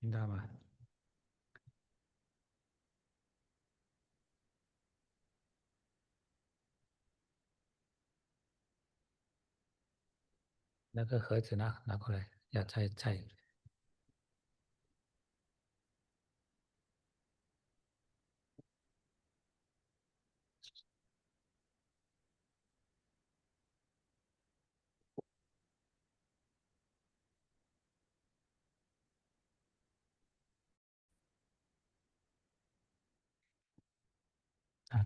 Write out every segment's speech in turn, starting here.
听到吗？那个盒子拿过来，要再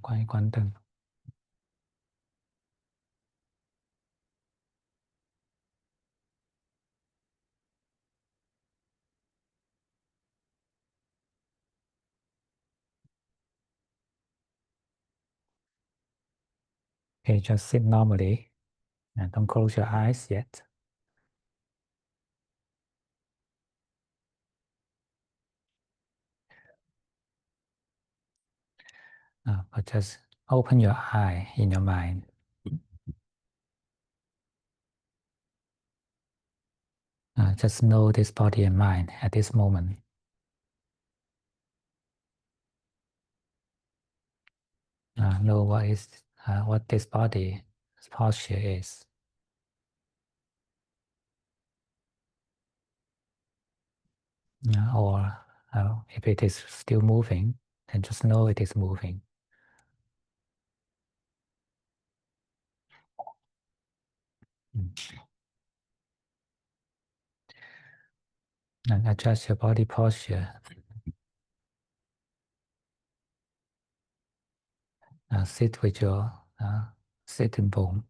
关一关灯。Okay, just sit normally and don't close your eyes yet. But just open your eye in your mind. Just know this body and mind at this moment. Know what this body's posture is. Or if it is still moving, then just know it is moving. And adjust your body posture. Sit with your sitting bone.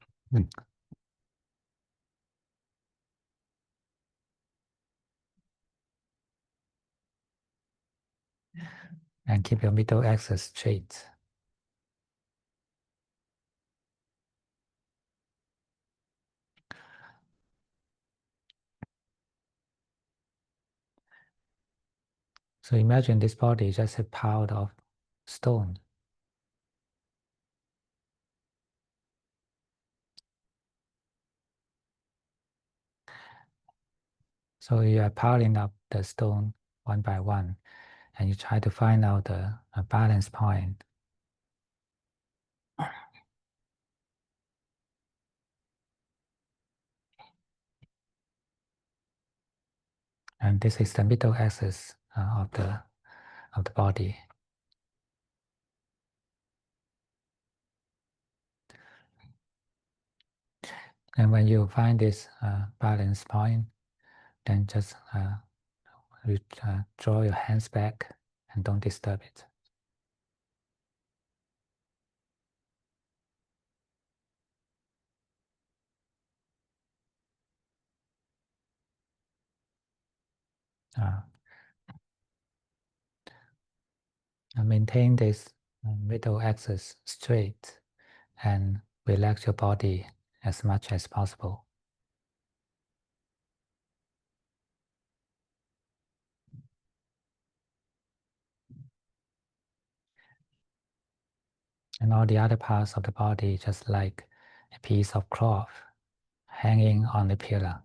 And keep your middle axis straight. So imagine this body is just a pile of stone. So you are piling up the stone one by one, and you try to find out the balance point. And this is the middle axis of the body. And when you find this balance point, then just draw your hands back and don't disturb it. And maintain this middle axis straight and relax your body as much as possible. And all the other parts of the body just like a piece of cloth hanging on the pillar.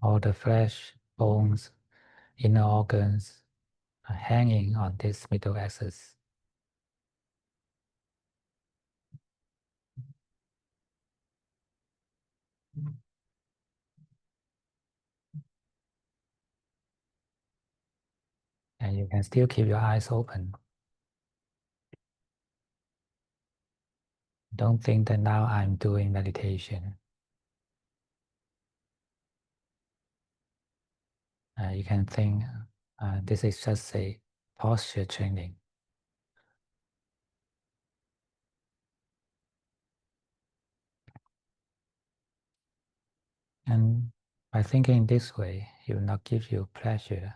All the flesh, bones, inner organs are hanging on this middle axis. And you can still keep your eyes open. Don't think that now I'm doing meditation. You can think this is just a posture training. And by thinking this way, it will not give you pleasure.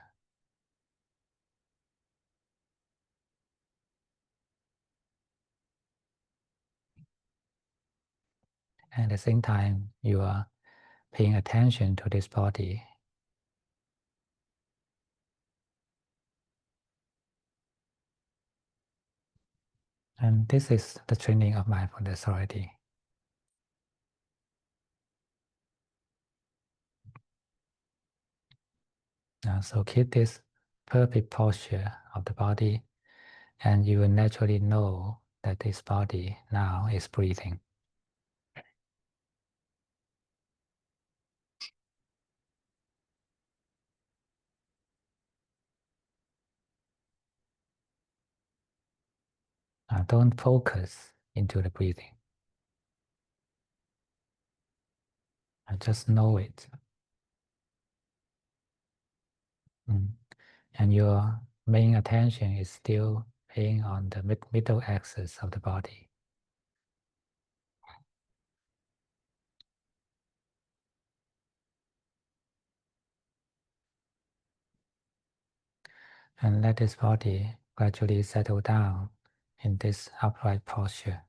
And at the same time, you are paying attention to this body. And this is the training of mindfulness already. So keep this perfect posture of the body, and you will naturally know that this body now is breathing. Don't focus into the breathing. Just know it. And your main attention is still paying on the middle axis of the body. And let this body gradually settle down in this upright posture.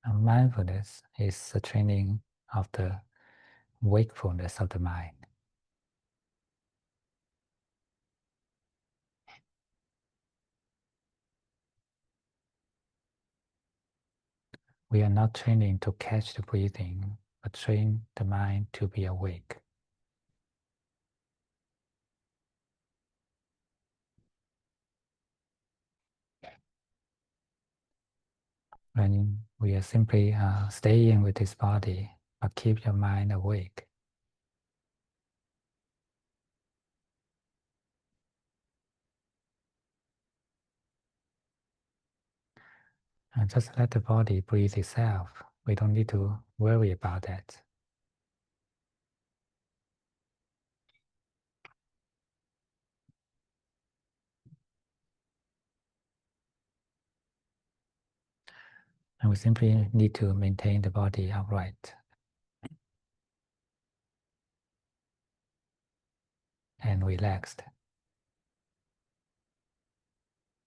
And mindfulness is the training of the wakefulness of the mind. We are not training to catch the breathing, but train the mind to be awake. When we are simply staying with this body, but keep your mind awake. And just let the body breathe itself. We don't need to worry about that. And we simply need to maintain the body upright and relaxed.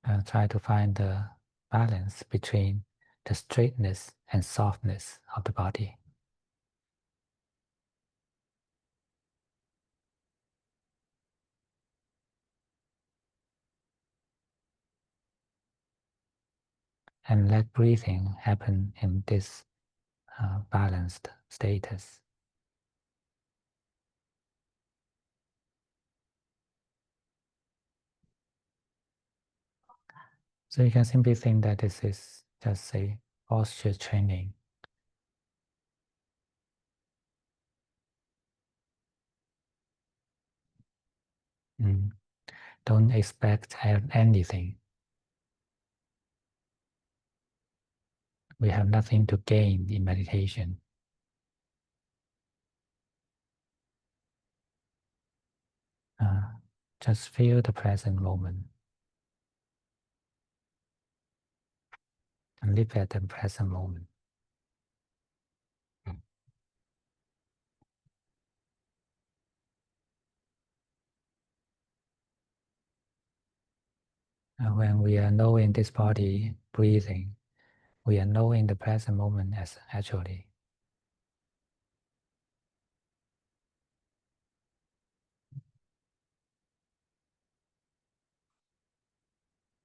And try to find the balance between the straightness and softness of the body. And let breathing happen in this balanced status. So you can simply think that this is just a posture training. Don't expect anything. We have nothing to gain in meditation. Just feel the present moment and live at the present moment. When we are knowing this body breathing, we are knowing the present moment as actually.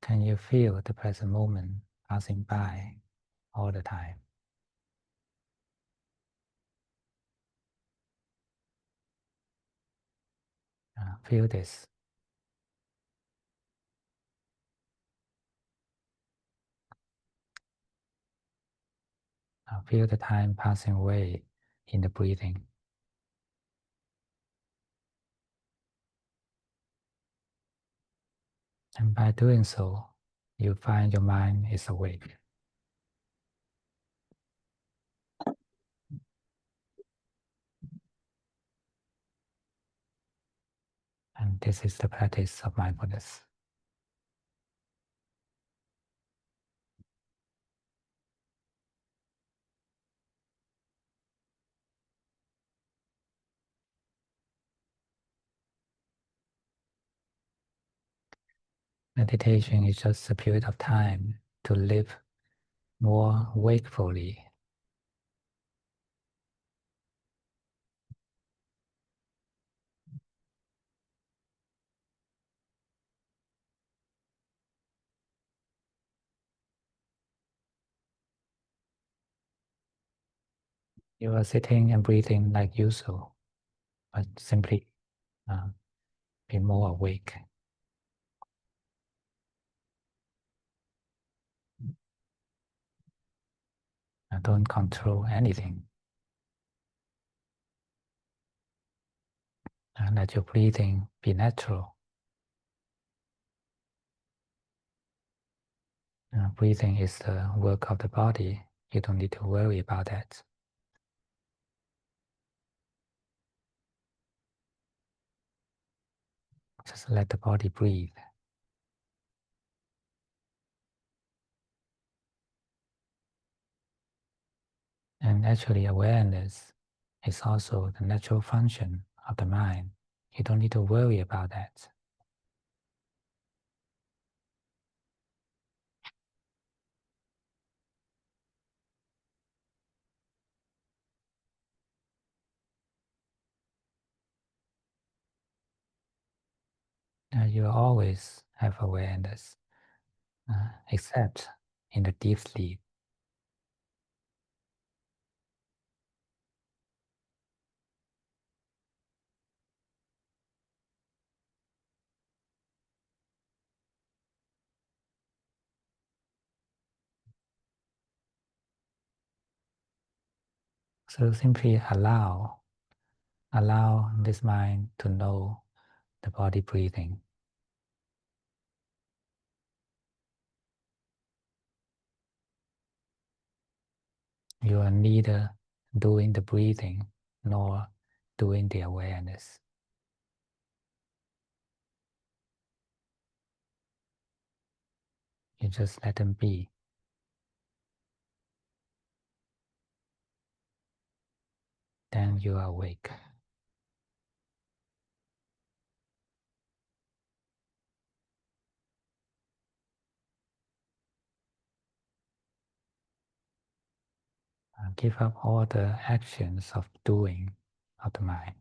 Can you feel the present moment passing by all the time? Feel this. Feel the time passing away in the breathing. And by doing so, you find your mind is awake. And this is the practice of mindfulness. Meditation is just a period of time to live more wakefully. You are sitting and breathing like usual, but simply uh, be more awake. Don't control anything. Let your breathing be natural. Breathing is the work of the body. You don't need to worry about that. Just let the body breathe. And actually, awareness is also the natural function of the mind. You don't need to worry about that. You always have awareness, except in the deep sleep. So simply allow this mind to know the body breathing. You are neither doing the breathing nor doing the awareness. You just let them be. Then you are awake. Give up all the actions of doing of the mind.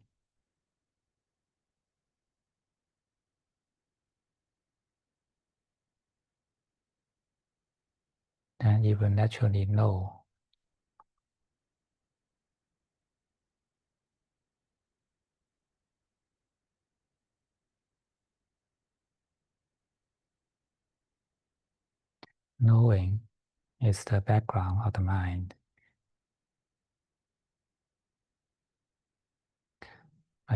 Then you will naturally know. Knowing is the background of the mind.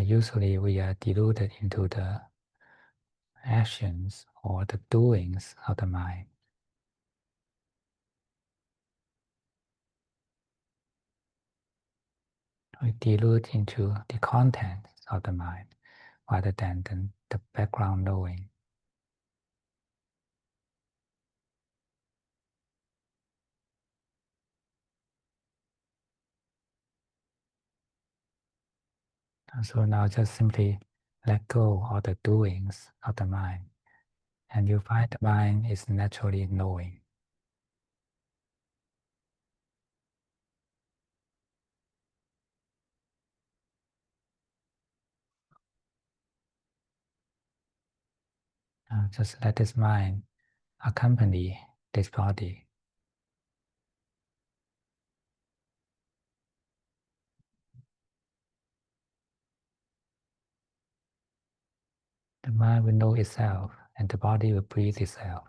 Usually we are deluded into the actions or the doings of the mind. We delude into the content of the mind rather than the background knowing. And so now just simply let go of the doings of the mind, and you find the mind is naturally knowing. Just let this mind accompany this body. The mind will know itself, and the body will breathe itself.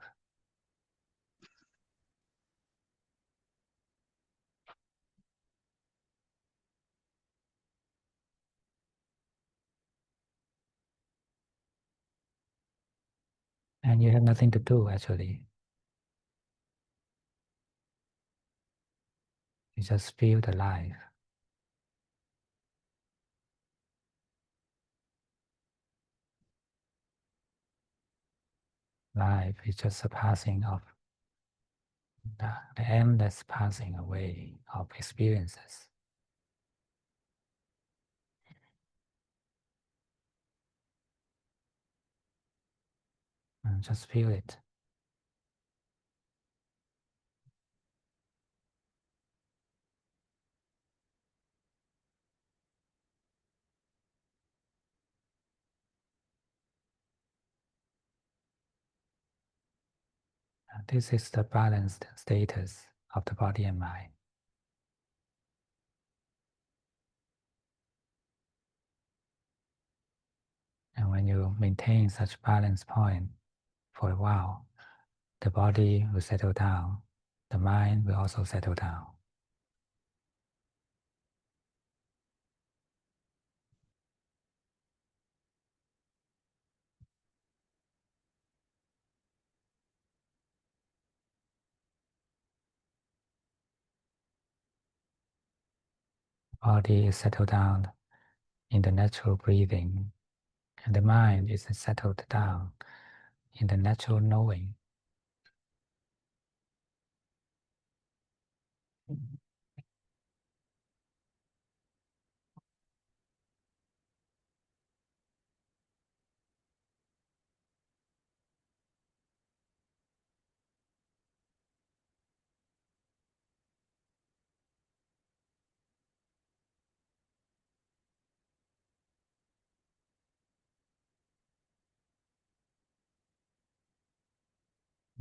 And you have nothing to do, actually. You just feel the life. Life is just a passing of the endless passing away of experiences. Just feel it. This is the balanced status of the body and mind. And when you maintain such balance point for a while, the body will settle down, the mind will also settle down. The body is settled down in the natural breathing, and the mind is settled down in the natural knowing.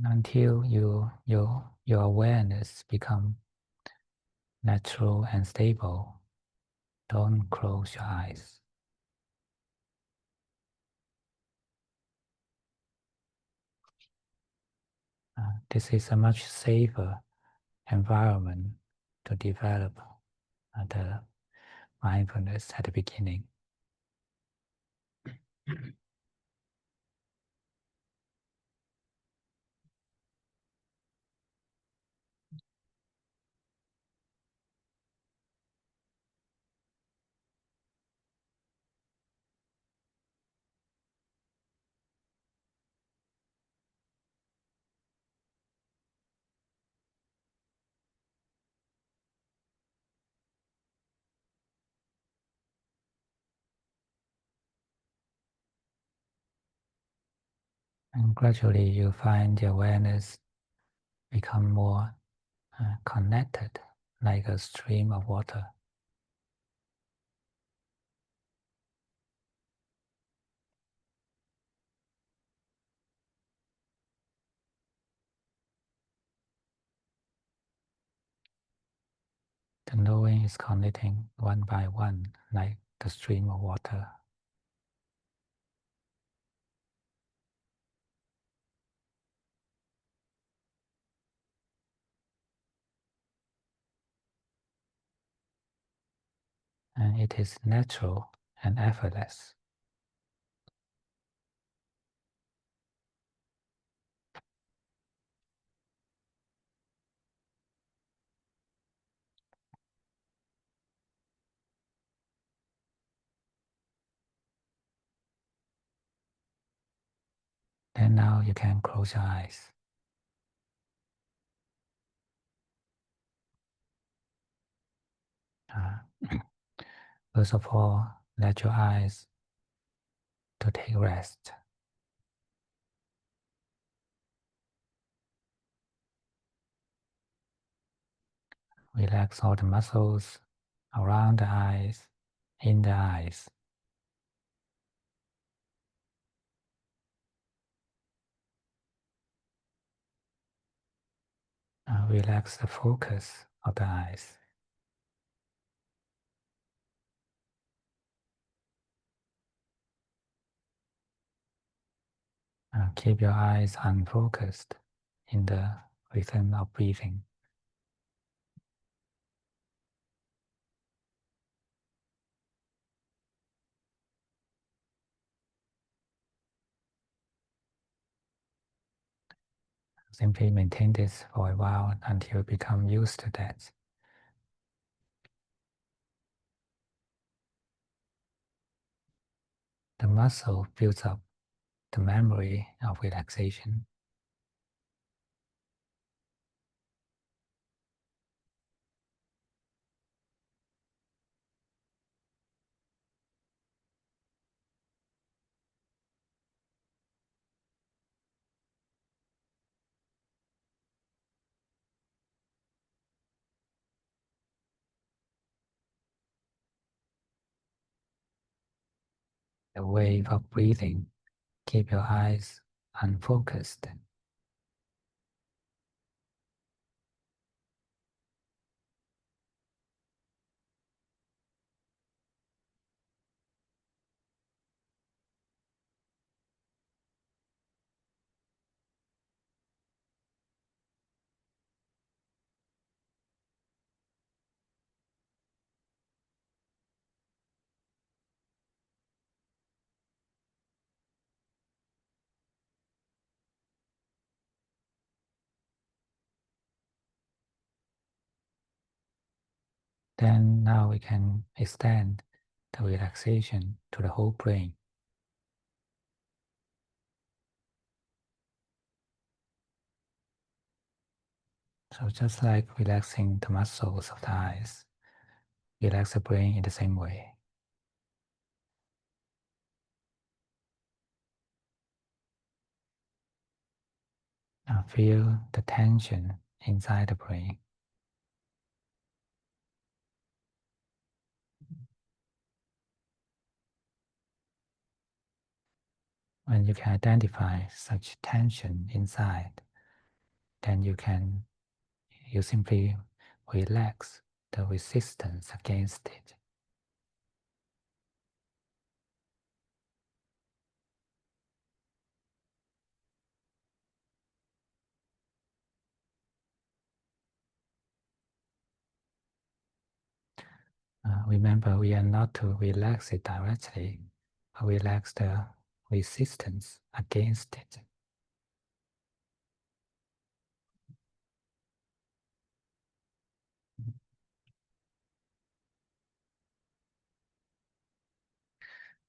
Until your awareness become natural and stable, don't close your eyes. This is a much safer environment to develop the mindfulness at the beginning. And gradually you find the awareness become more connected, like a stream of water. The knowing is connecting one by one, like the stream of water. And it is natural and effortless. Then now you can close your eyes. First of all, let your eyes to take rest. Relax all the muscles around the eyes, in the eyes. Relax the focus of the eyes. Keep your eyes unfocused in the rhythm of breathing. Simply maintain this for a while until you become used to that. The muscle builds up the memory of relaxation. the wave of breathing. Keep your eyes unfocused. Then now we can extend the relaxation to the whole brain. So just like relaxing the muscles of the eyes, relax the brain in the same way. Now feel the tension inside the brain. When you can identify such tension inside, then you simply relax the resistance against it. Remember, we are not to relax it directly, but relax the resistance against it.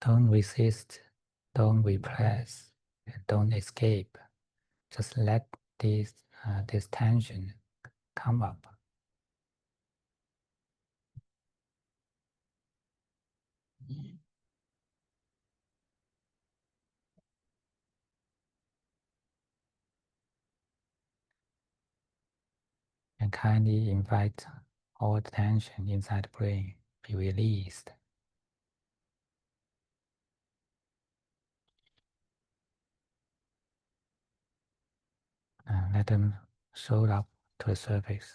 Don't resist, don't repress, don't escape. Just let this tension come up. And kindly invite all the tension inside the brain be released. And let them show up to the surface.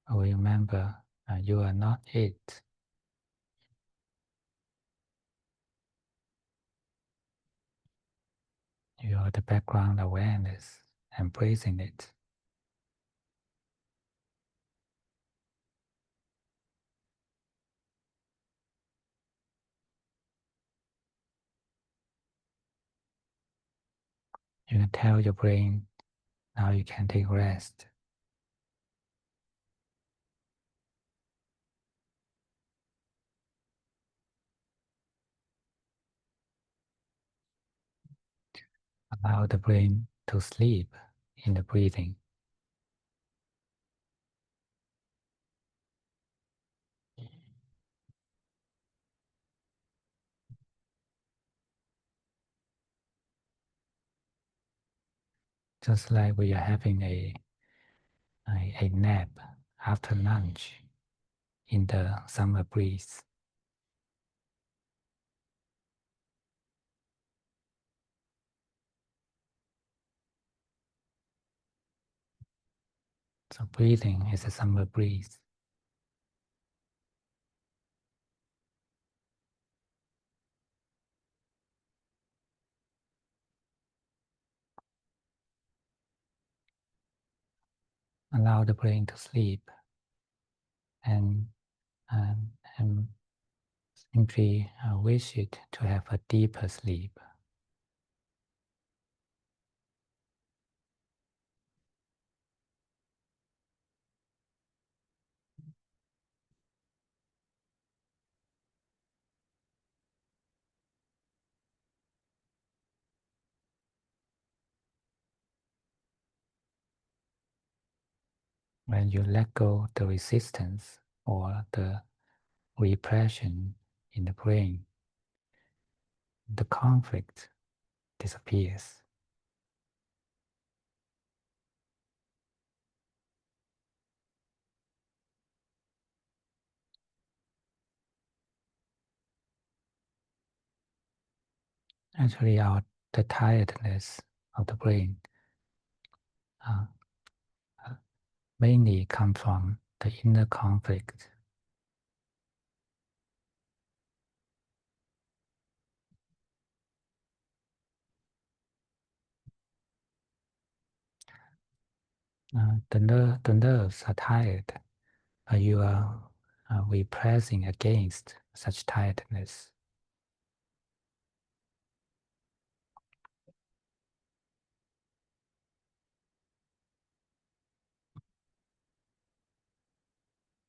Remember, you are not it. You are the background awareness, embracing it. You can tell your brain, now you can take rest. Allow the brain to sleep in the breathing. Just like we are having a nap after lunch in the summer breeze. So breathing is a summer breeze. Allow the brain to sleep and, and simply wish it to have a deeper sleep. When you let go the resistance or the repression in the brain, the conflict disappears. Actually, the tiredness of the brain uh, uh, mainly come from the inner conflict. The nerves are tired, but you are repressing against such tiredness.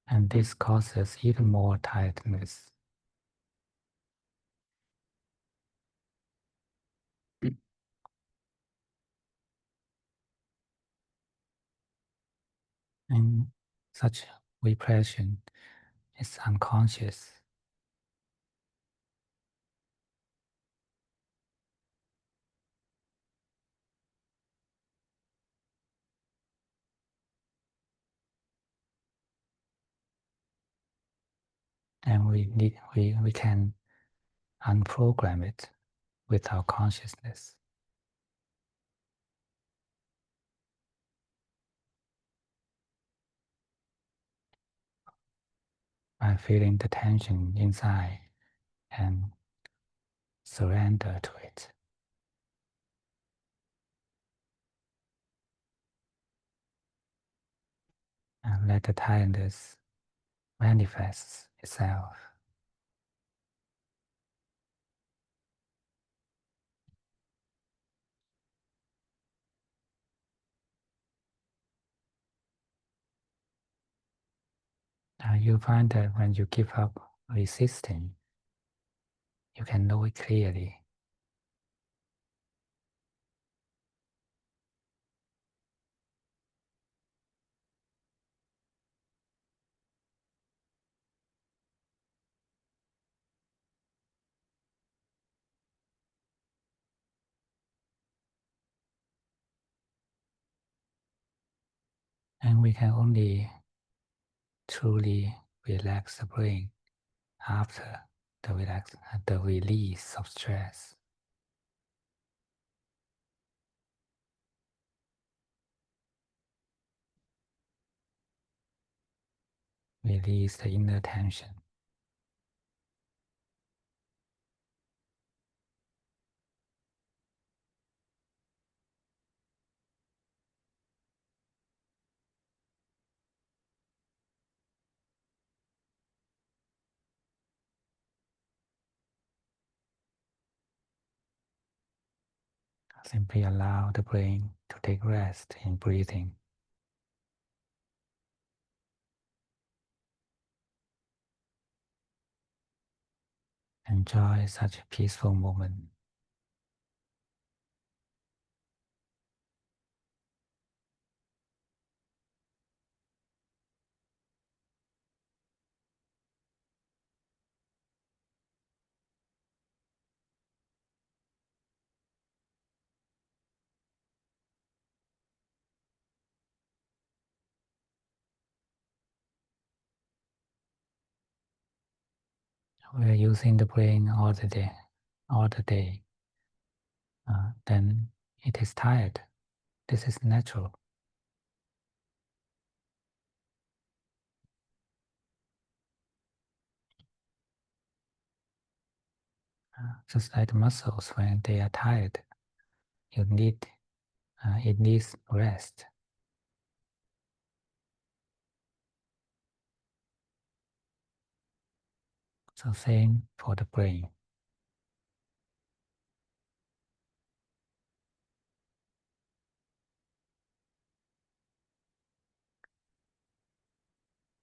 And this causes even more tiredness. And such repression is unconscious. And we can unprogram it with our consciousness. By feeling the tension inside and surrender to it. And let the tiredness manifest itself. You find that when you give up resisting, you can know it clearly. And we can only truly relax the brain after the release of stress. Release the inner tension. Simply allow the brain to take rest in breathing. Enjoy such a peaceful moment. We are using the brain all the day. Then it is tired. This is natural. Just like the muscles, when they are tired, you need it needs rest. So same for the brain.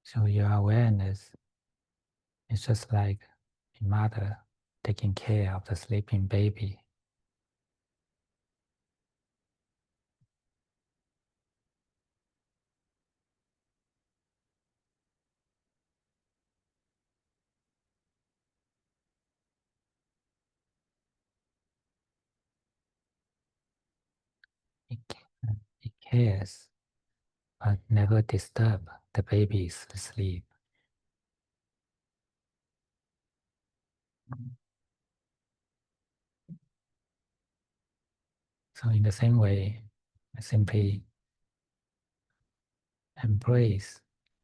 So your awareness is just like a mother taking care of the sleeping baby. cares, but never disturb the baby's sleep. So in the same way, I simply embrace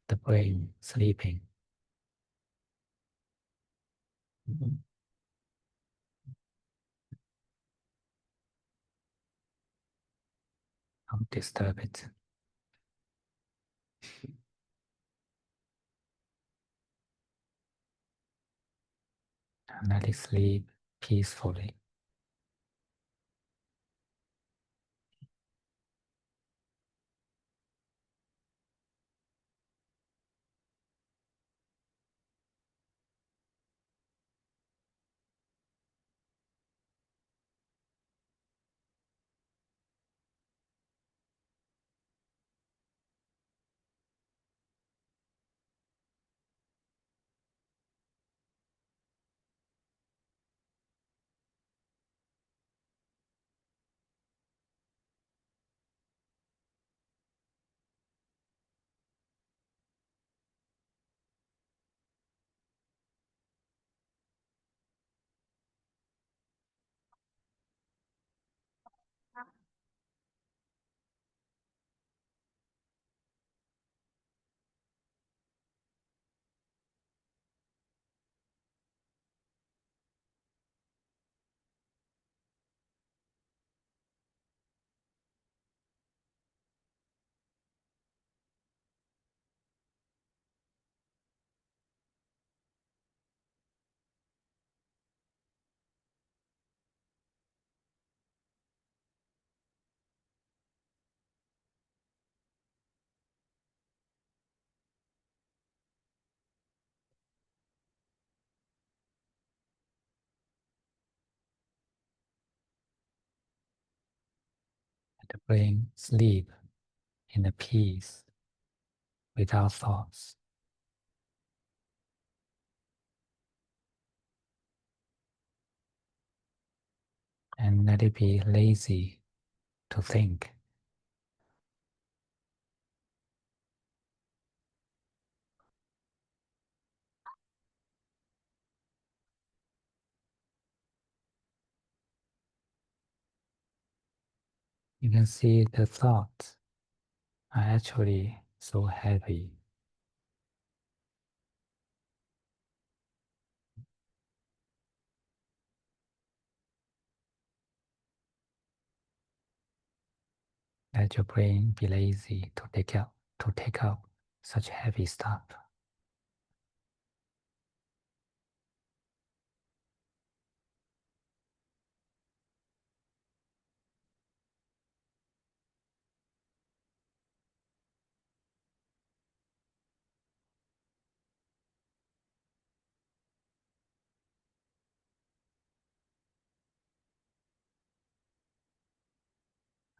the brain sleeping. Don't disturb it. And let it sleep peacefully. Let the brain sleep in a peace without thoughts. And let it be lazy to think. You can see the thoughts are actually so heavy. Let your brain be lazy to take up such heavy stuff.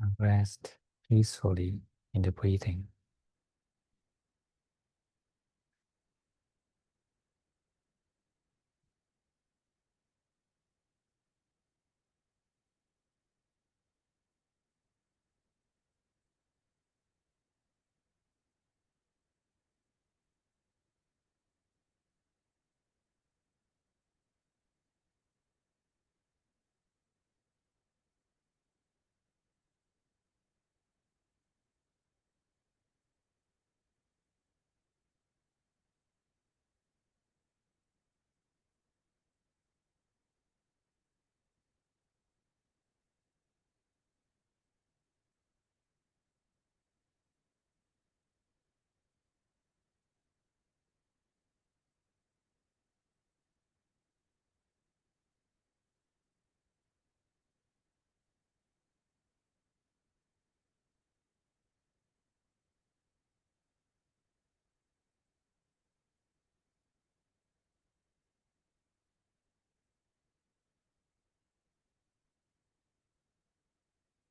And rest peacefully in the breathing.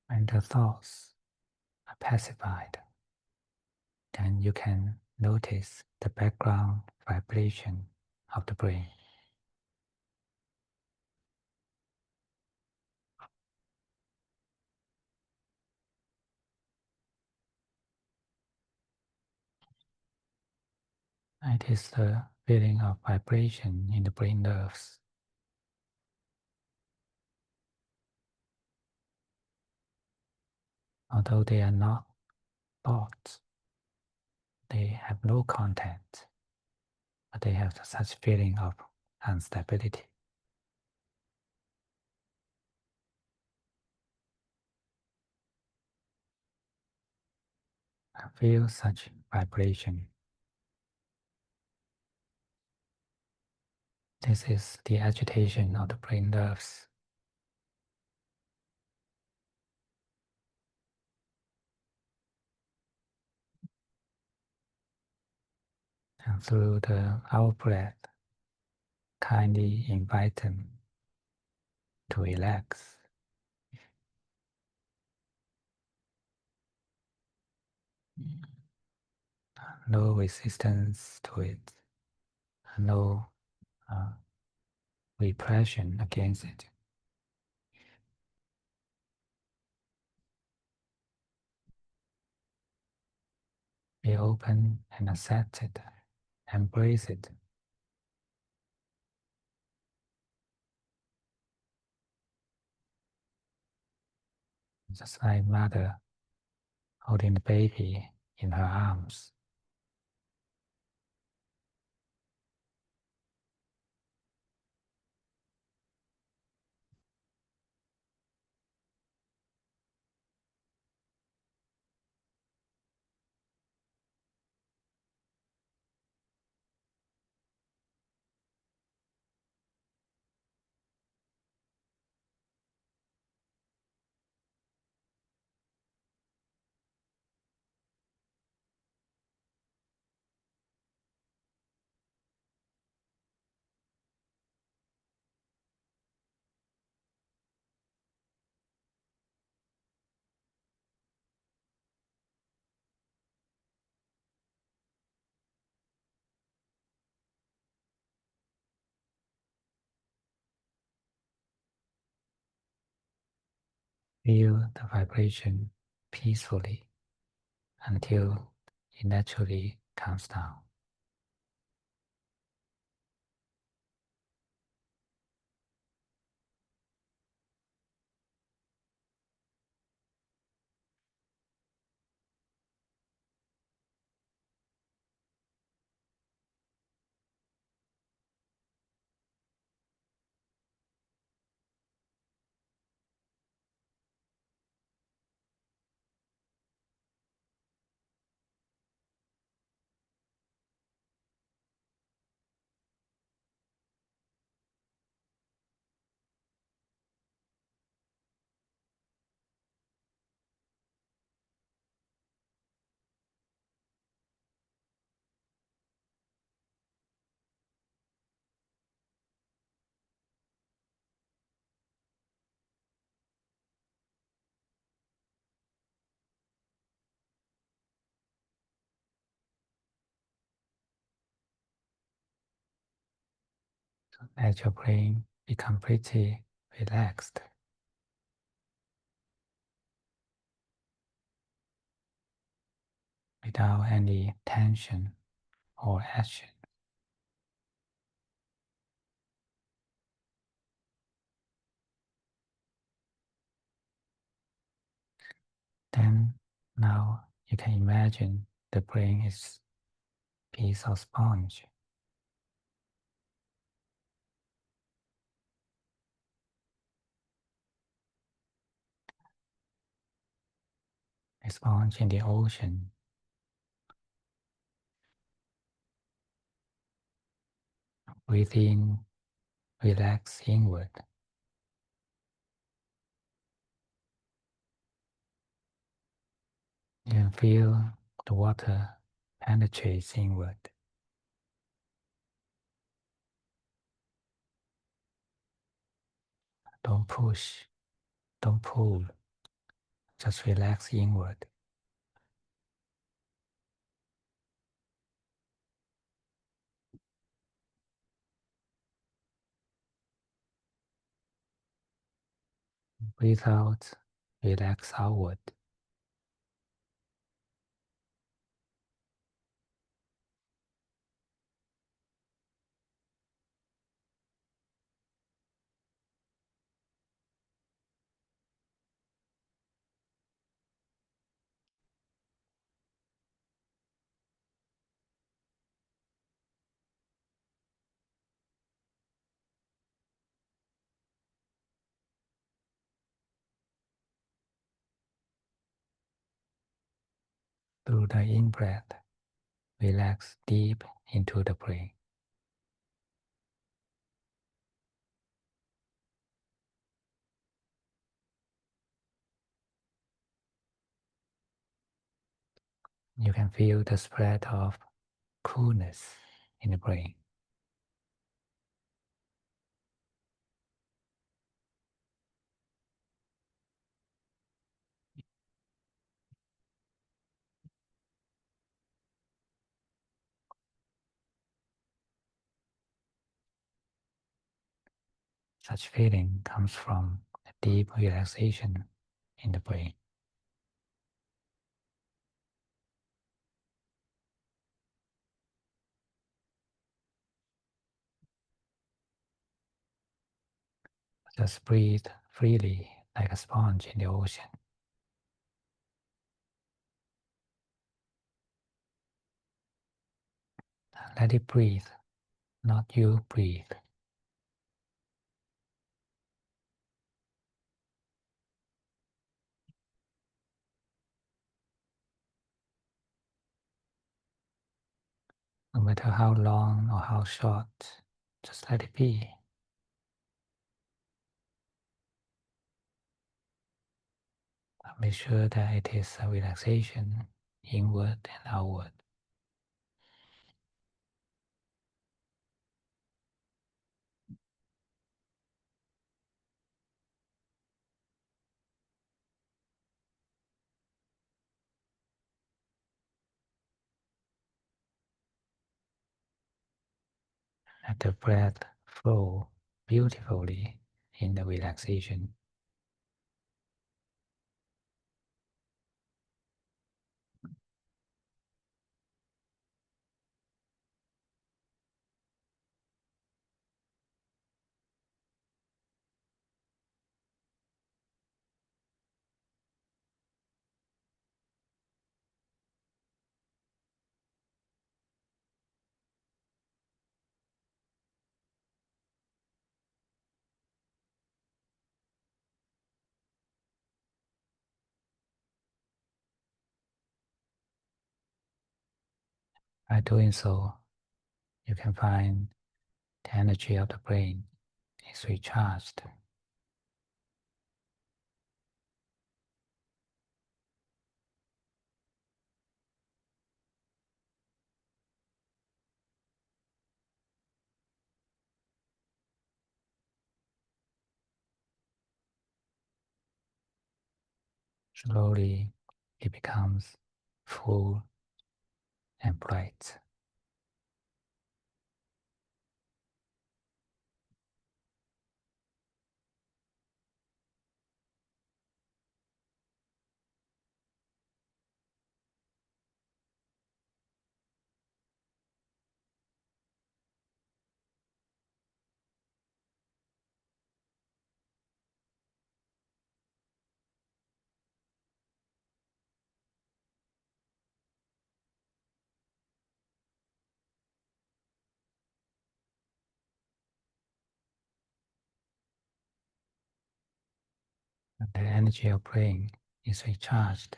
When the thoughts are pacified, then you can notice the background vibration of the brain. It is the feeling of vibration in the brain nerves. Although they are not thoughts, they have no content, but they have such feeling of instability. I feel such vibration. This is the agitation of the brain nerves. And through the out breath, kindly invite them to relax. No resistance to it, no repression against it. Be open and accept it, embrace it. Just like mother holding the baby in her arms. Feel the vibration peacefully until it naturally comes down. Let your brain become pretty relaxed. Without any tension or action. Then now you can imagine the brain is a piece of sponge. A sponge in the ocean. Breathe in, relax inward. You can feel the water penetrates inward. Don't push, don't pull, just relax inward. Breathe out, relax outward. through the in-breath, relax deep into the brain. You can feel the spread of coolness in the brain. Such feeling comes from a deep relaxation in the brain. Just breathe freely like a sponge in the ocean. Let it breathe, not you breathe. No matter how long or how short, just let it be. Make sure that it is a relaxation inward and outward. Let the breath flow beautifully in the relaxation. By doing so, you can find the energy of the brain is recharged. Slowly, it becomes full and bright. When the energy of brain is recharged,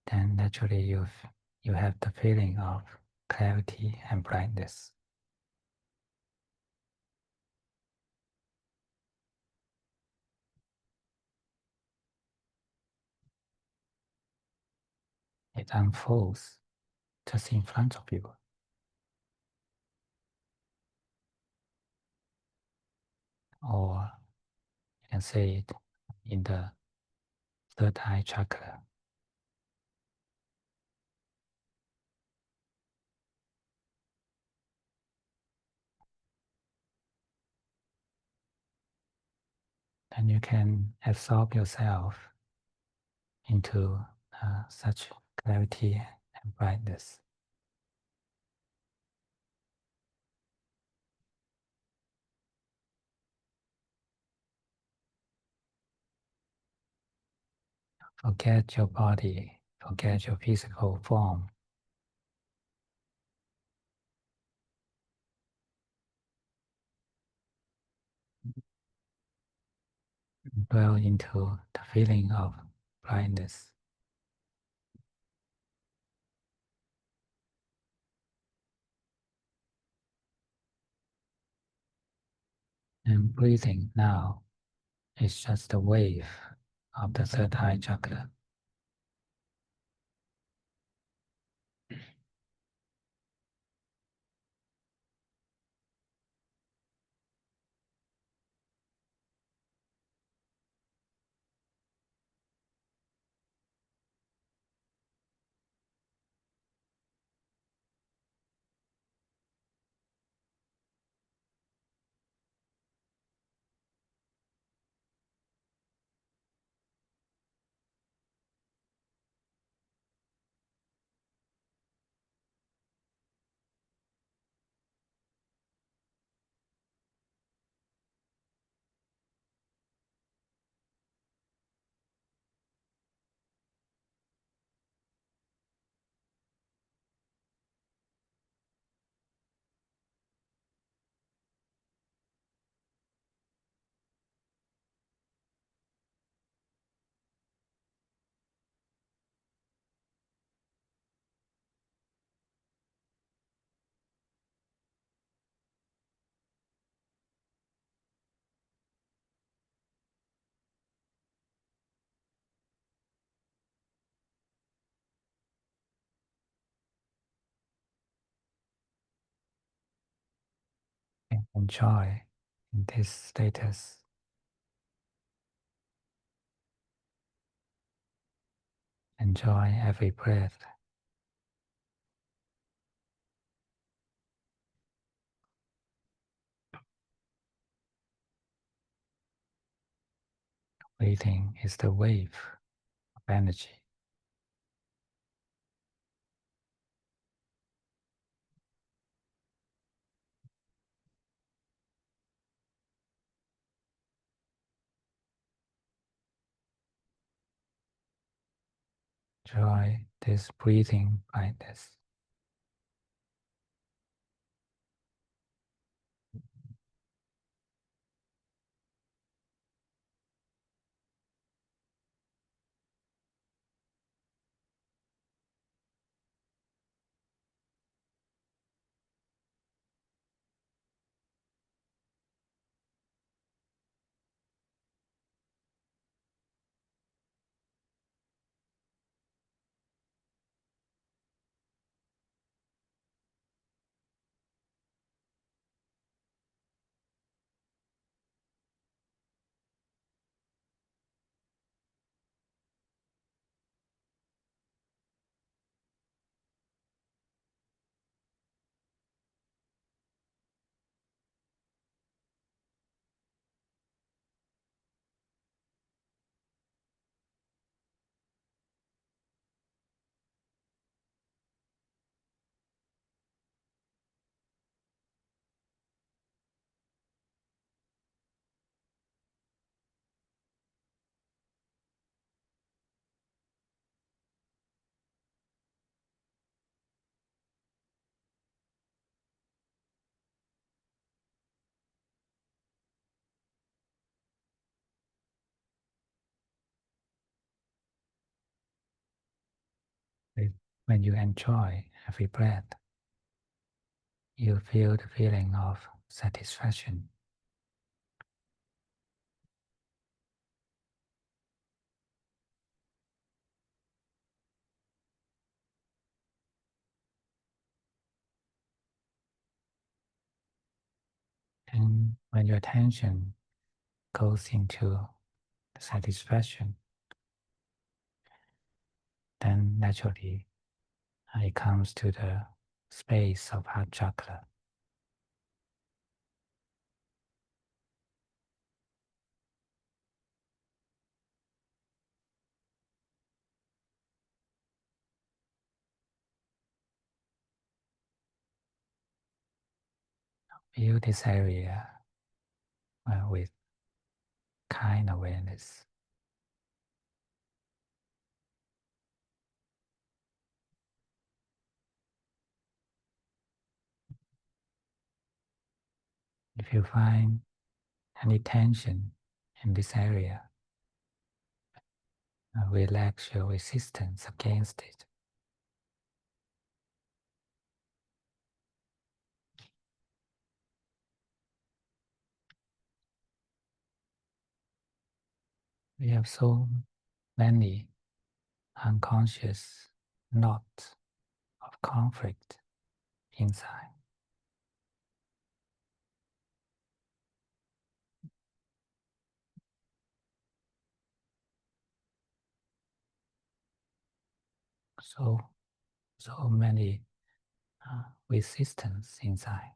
then naturally you have the feeling of clarity and brightness. It unfolds just in front of you. Or you can say it in the third eye chakra. Then you can absorb yourself into such clarity and brightness. Forget your body, forget your physical form. Dwell into the feeling of brightness. And breathing now is just a wave of the third eye chakra. And enjoy this status. Enjoy every breath. Breathing is the wave of energy. Enjoy this breathing kindness. When you enjoy every breath, you feel the feeling of satisfaction. And when your attention goes into the satisfaction, then naturally it comes to the space of heart chakra. Feel this area with kind awareness. If you find any tension in this area, relax your resistance against it. We have so many unconscious knots of conflict inside. So many resistance inside.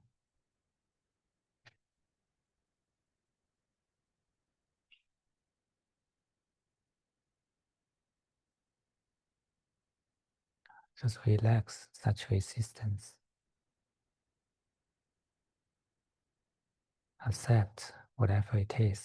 Just relax such resistance. Accept whatever it is.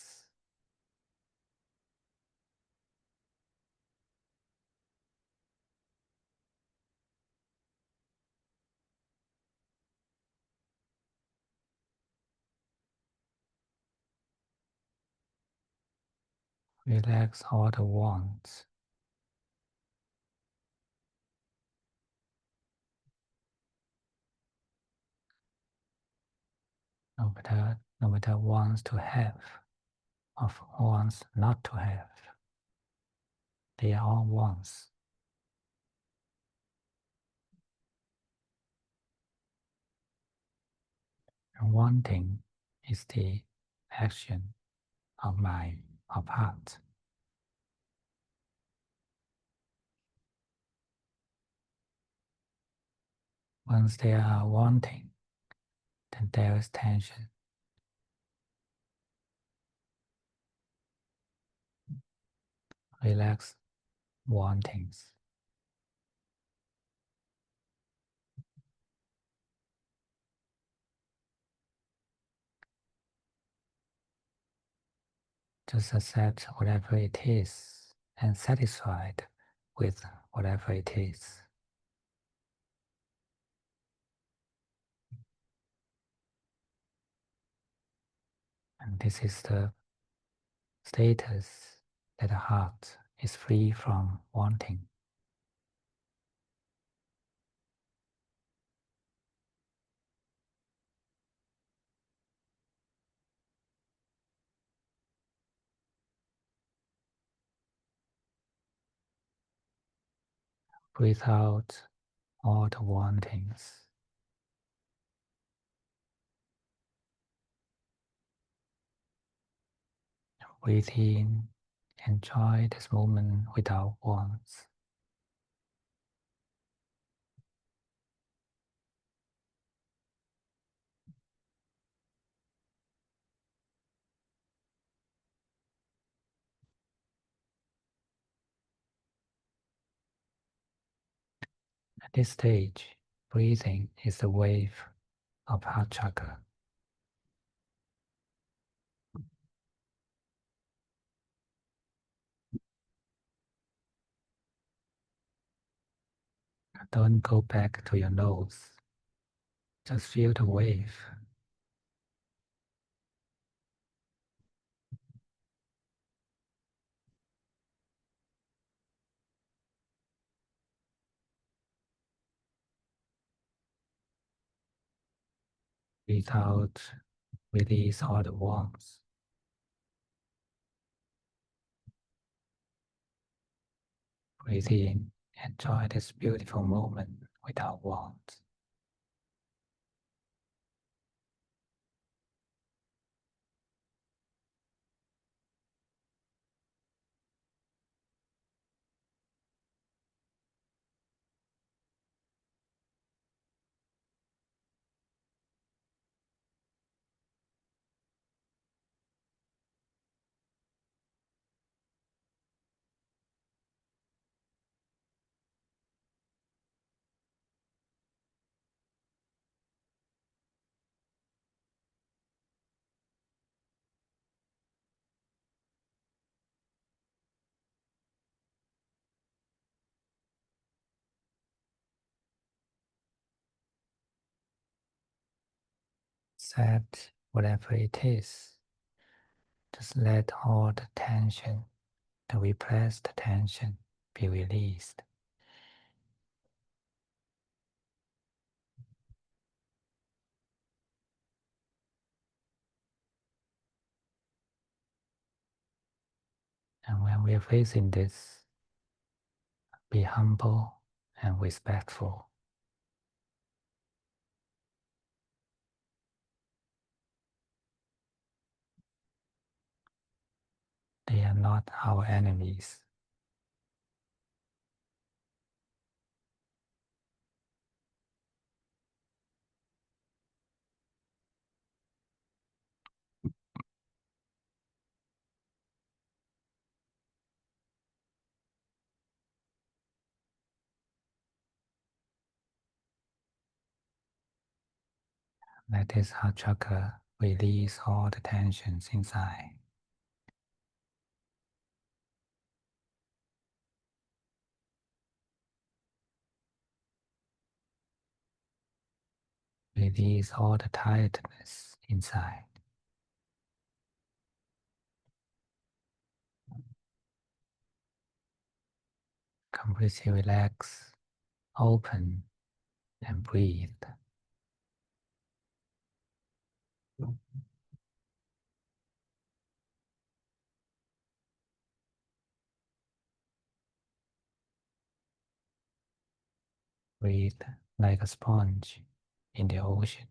Relax all the wants. No matter wants to have or wants not to have. They are all wants. And wanting is the action of mind, of heart. Once they are wanting, then there is tension. Relax wantings. Just accept whatever it is and satisfied with whatever it is. And this is the status that the heart is free from wanting. Breathe out all the wantings. Breathe in, enjoy this moment without wants. At this stage, breathing is the wave of heart chakra. Don't go back to your nose. Just feel the wave. Breathe out, release all the wants. Breathe in, enjoy this beautiful moment without wants. Accept whatever it is. Just let all the tension, the repressed tension, be released. And when we are facing this, be humble and respectful. They are not our enemies. Let this heart chakra release all the tensions inside. Release all the tiredness inside. Completely relax, open, and breathe. Breathe like a sponge in the ocean.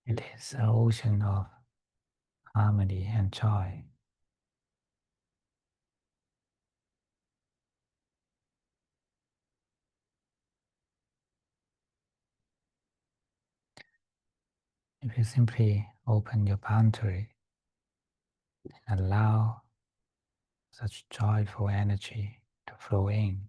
It is an ocean of harmony and joy. If you simply open your boundary and allow such joyful energy to flow in,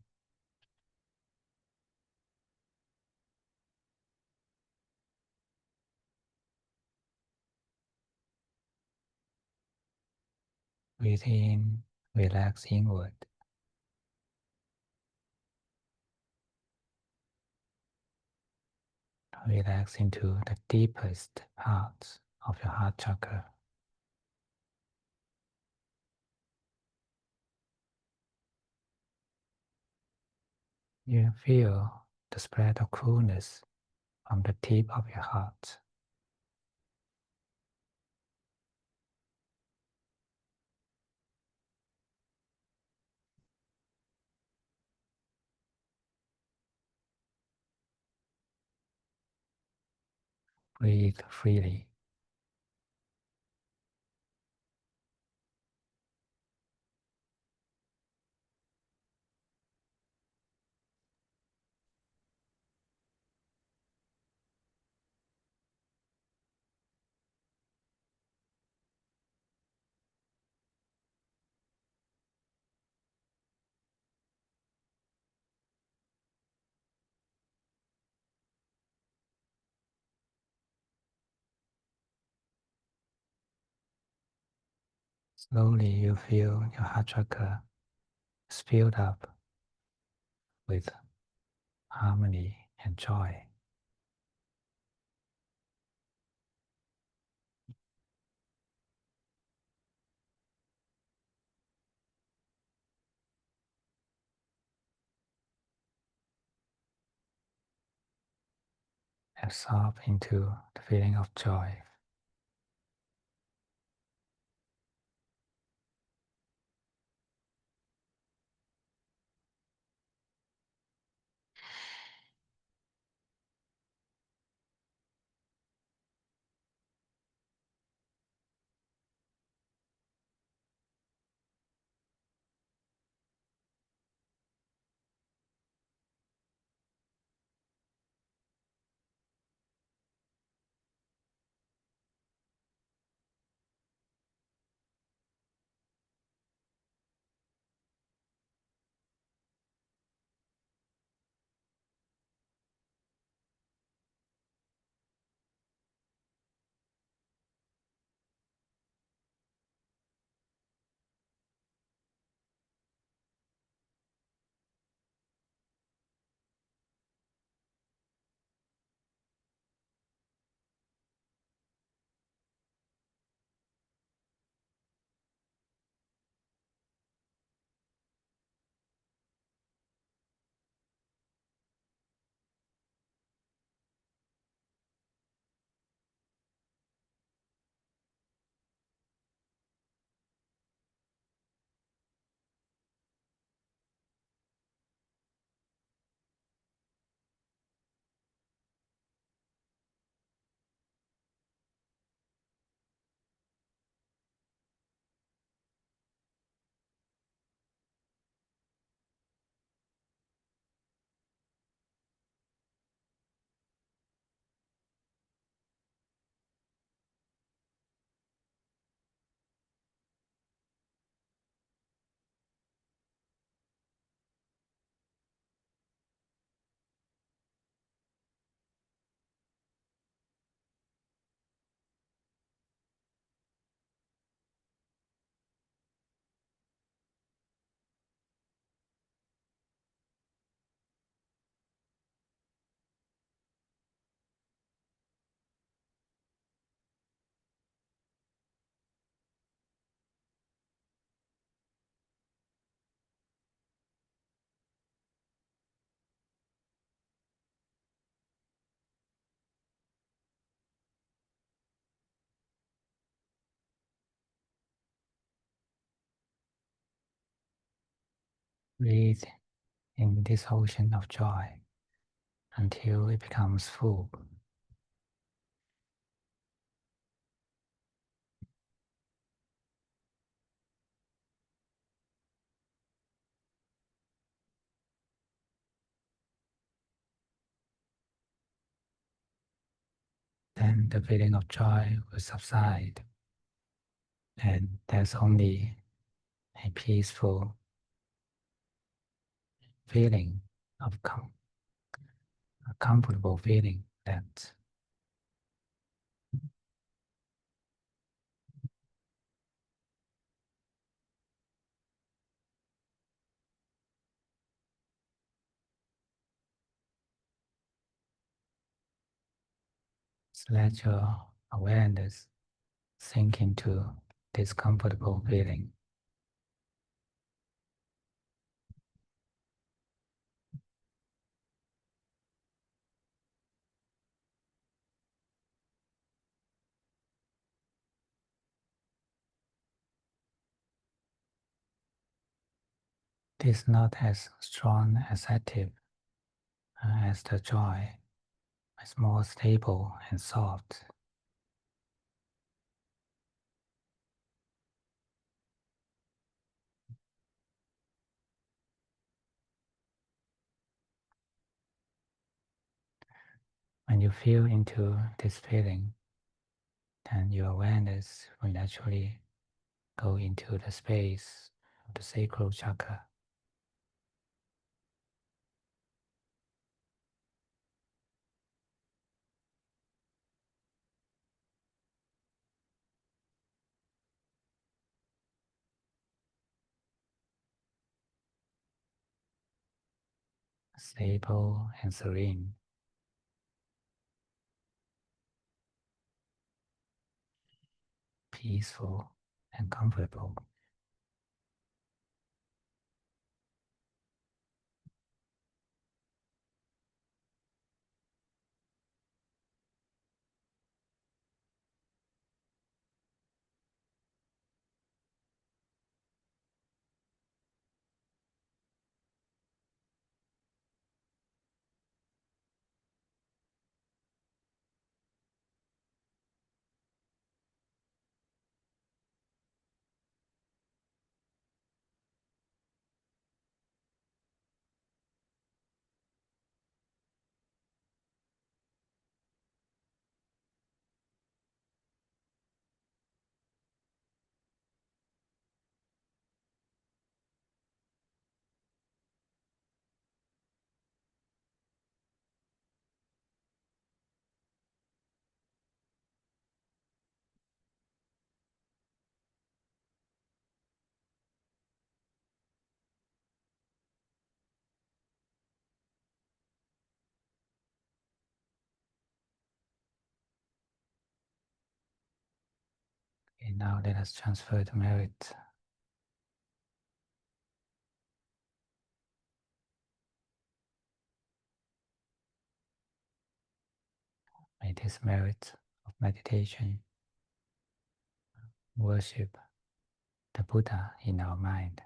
breathe in, relax inward. Relax into the deepest parts of your heart chakra. You feel the spread of coolness from the tip of your heart. Breathe freely. Slowly you feel your heart chakra is filled up with harmony and joy. Absorb into the feeling of joy. Breathe in this ocean of joy until it becomes full. Then the feeling of joy will subside, and there's only a peaceful feeling of a comfortable feeling that let your awareness sink into this comfortable feeling. It is not as strong as active as the joy. It's more stable and soft. When you feel into this feeling, then your awareness will naturally go into the space of the sacral chakra. Stable and serene, peaceful and comfortable. Okay, now let us transfer the merit. May this merit of meditation worship the Buddha in our mind.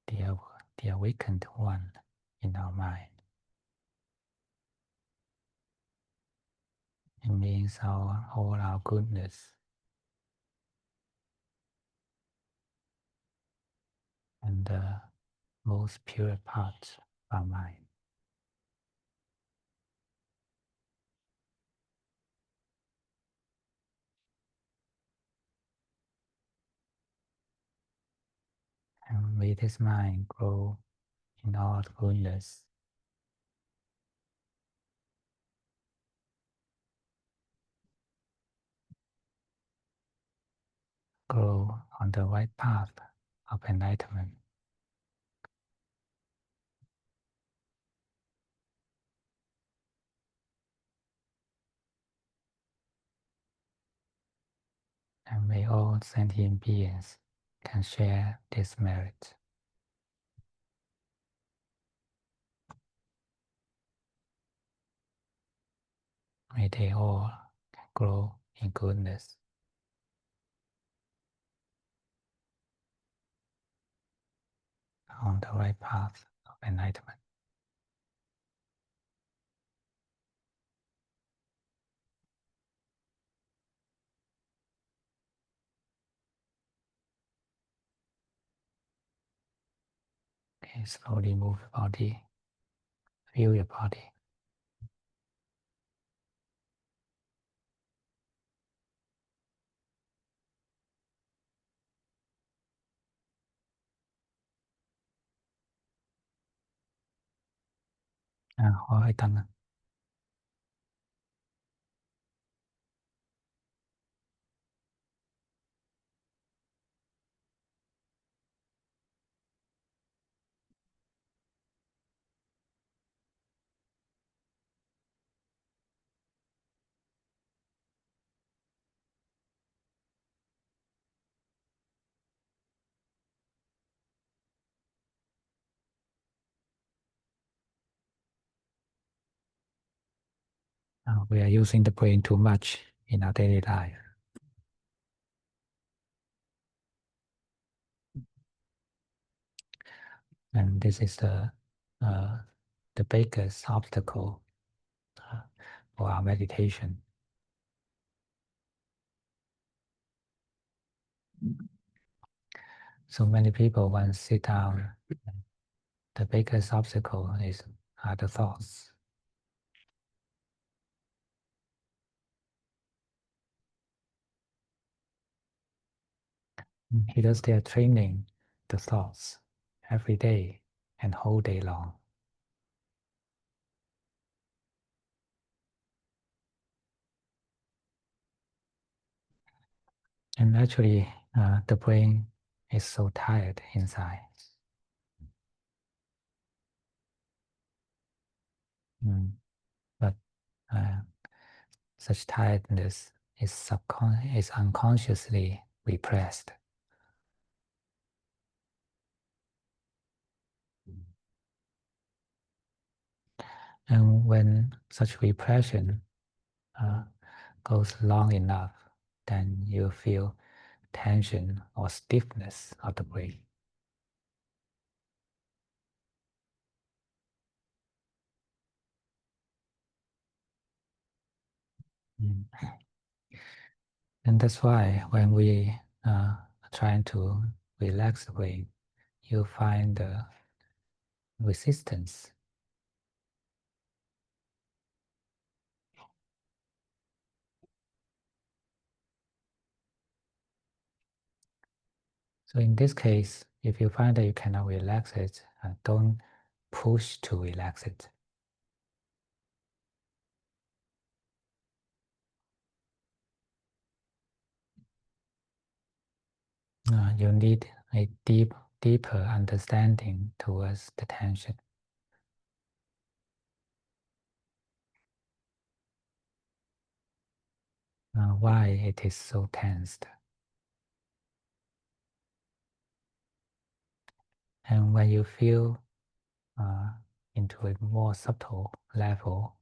The, the awakened one in our mind. It means all our goodness and the most pure part of our mind. And may this mind grow in all goodness. Grow on the right path of enlightenment. And may all sentient beings can share this merit. May may they all grow in goodness on the right path of enlightenment. Okay, slowly move your body, feel your body. Hỏi tăng. We are using the brain too much in our daily life. And this is the biggest obstacle uh, for our meditation. So many people, when sit down, the biggest obstacle are the thoughts. Because they are training the thoughts every day and whole day long. And actually, the brain is so tired inside. But such tiredness is unconsciously repressed. And when such repression goes long enough, then you feel tension or stiffness of the brain. Mm. And that's why when we are trying to relax the brain, you find the resistance. So in this case, if you find that you cannot relax it, don't push to relax it. You need a deeper understanding towards the tension. Why it is so tensed. And when you feel into a more subtle level,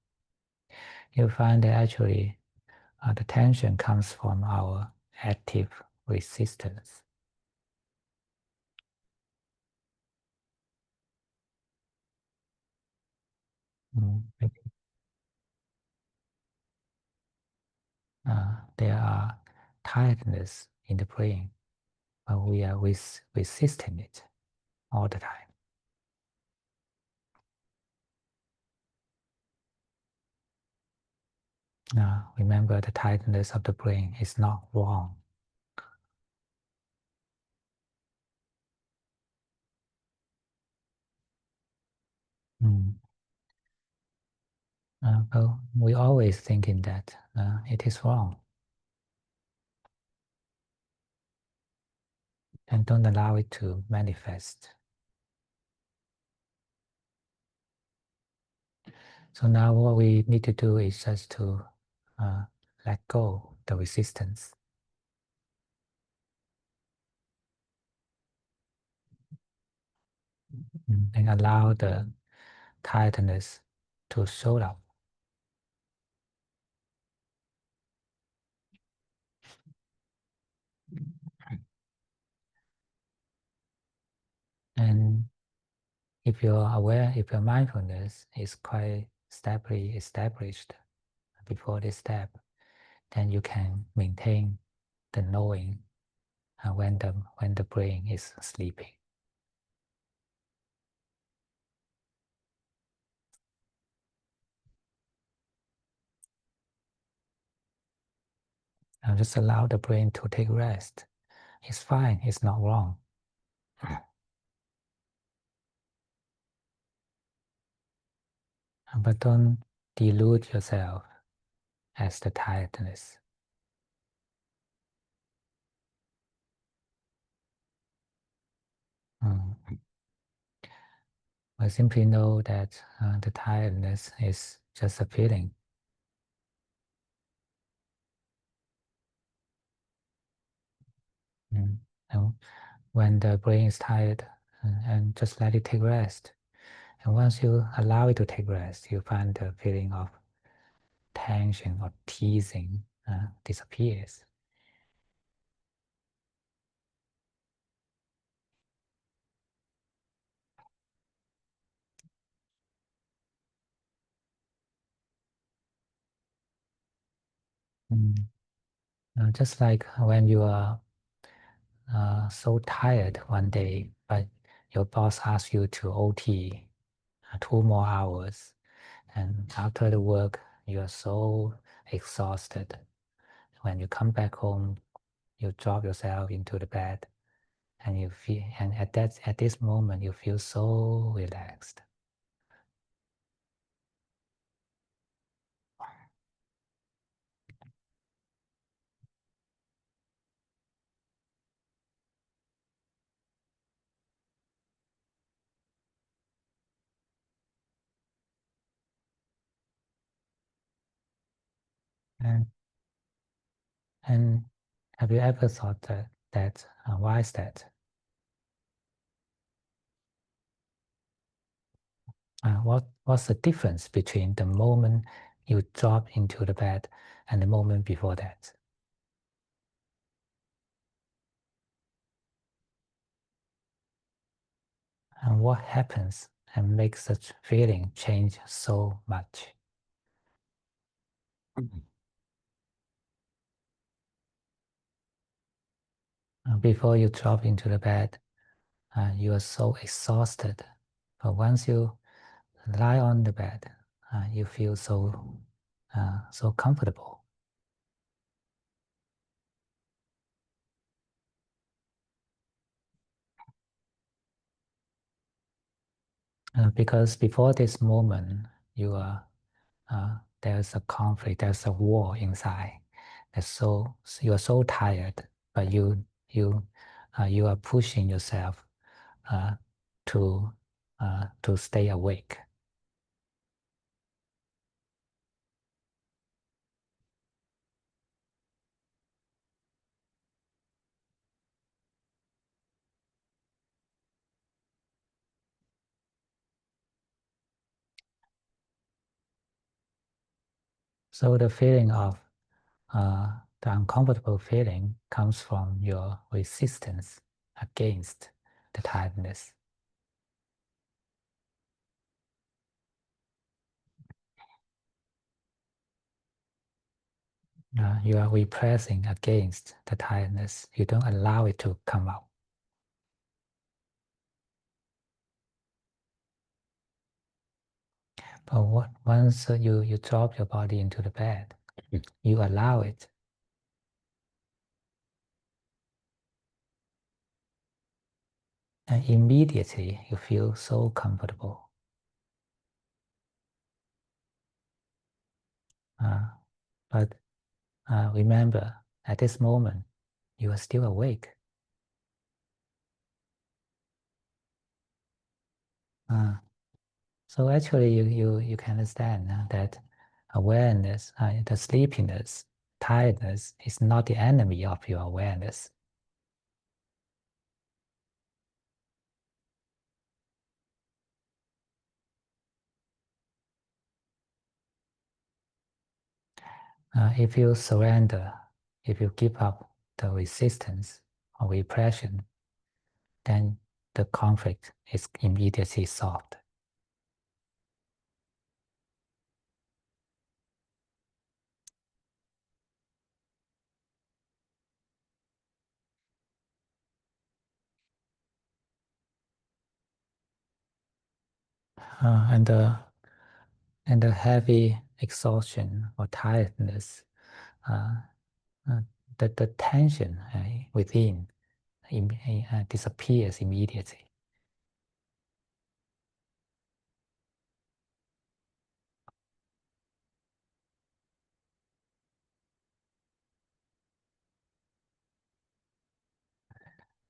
you find that actually the tension comes from our active resistance. Mm. There are tiredness in the brain, but we are resisting it all the time. Remember, the tiredness of the brain is not wrong. Well, we always thinking that it is wrong, and don't allow it to manifest. So now what we need to do is just to let go the resistance. And allow the tiredness to show up. if you're aware, if your mindfulness is quite stably established before this step, then you can maintain the knowing when the brain is sleeping. And just allow the brain to take rest. It's fine, it's not wrong. But don't delude yourself as the tiredness. But simply know that the tiredness is just a feeling. And when the brain is tired, and just let it take rest. And once you allow it to take rest, you find the feeling of tension or teasing disappears. Just like when you are so tired one day, but your boss asks you to OT 2 more hours, and after the work, you are so exhausted. When you come back home, you drop yourself into the bed, and you feel, and at this moment, you feel so relaxed. And and have you ever thought that why is that? What's the difference between the moment you drop into the bed and the moment before that? And what happens and makes such feeling change so much? Before you drop into the bed, you are so exhausted. But once you lie on the bed, you feel so comfortable. Because before this moment, you are there's a conflict, there's a war inside. That's so you are so tired, but you are pushing yourself uh, to stay awake. So the feeling of the uncomfortable feeling comes from your resistance against the tiredness. You are repressing against the tiredness. You don't allow it to come out. But once you drop your body into the bed, you allow it. And immediately you feel so comfortable. But remember, at this moment, you are still awake. So actually, you can understand that awareness, the sleepiness, tiredness is not the enemy of your awareness. If you surrender, if you give up the resistance or repression, then the conflict is immediately solved. And the heavy exhaustion or tiredness, uh, uh, the tension within disappears immediately.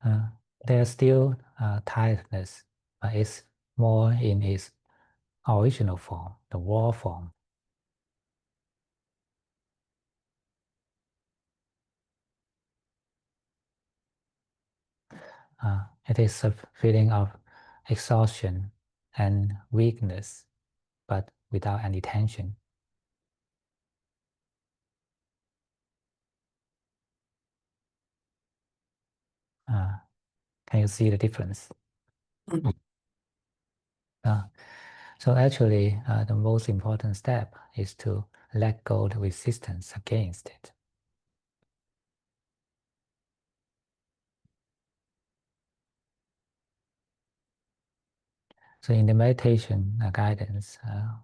Uh, there's still tiredness, but it's more in its original form, the raw form. It is a feeling of exhaustion and weakness, but without any tension. Can you see the difference? Uh, so actually, the most important step is to let go the resistance against it. So in the meditation guidance,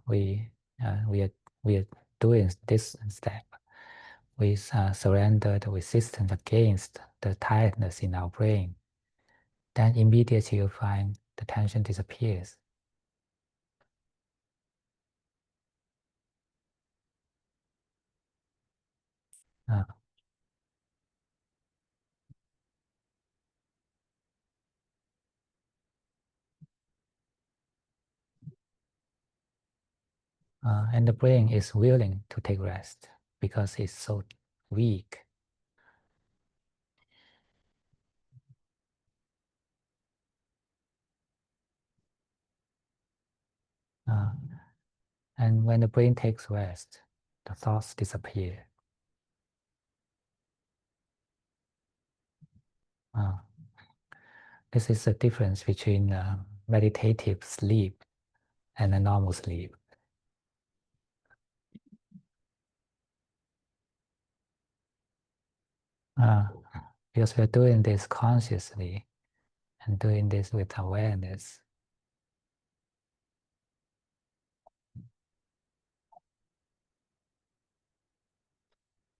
we are doing this step. We surrender the resistance against the tiredness in our brain. Then immediately you find the tension disappears. Uh, and the brain is willing to take rest because it's so weak. Uh, and when the brain takes rest, the thoughts disappear. Uh, this is the difference between meditative sleep and a normal sleep. Uh, because we're doing this consciously and doing this with awareness.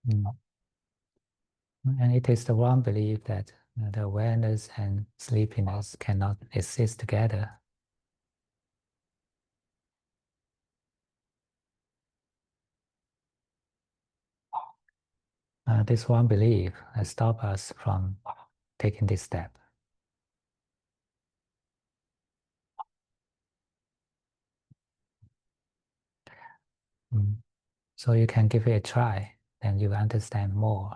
Mm. And it is the wrong belief that the awareness and sleepiness cannot exist together. This one belief has stopped us from taking this step. Mm. So you can give it a try, then you understand more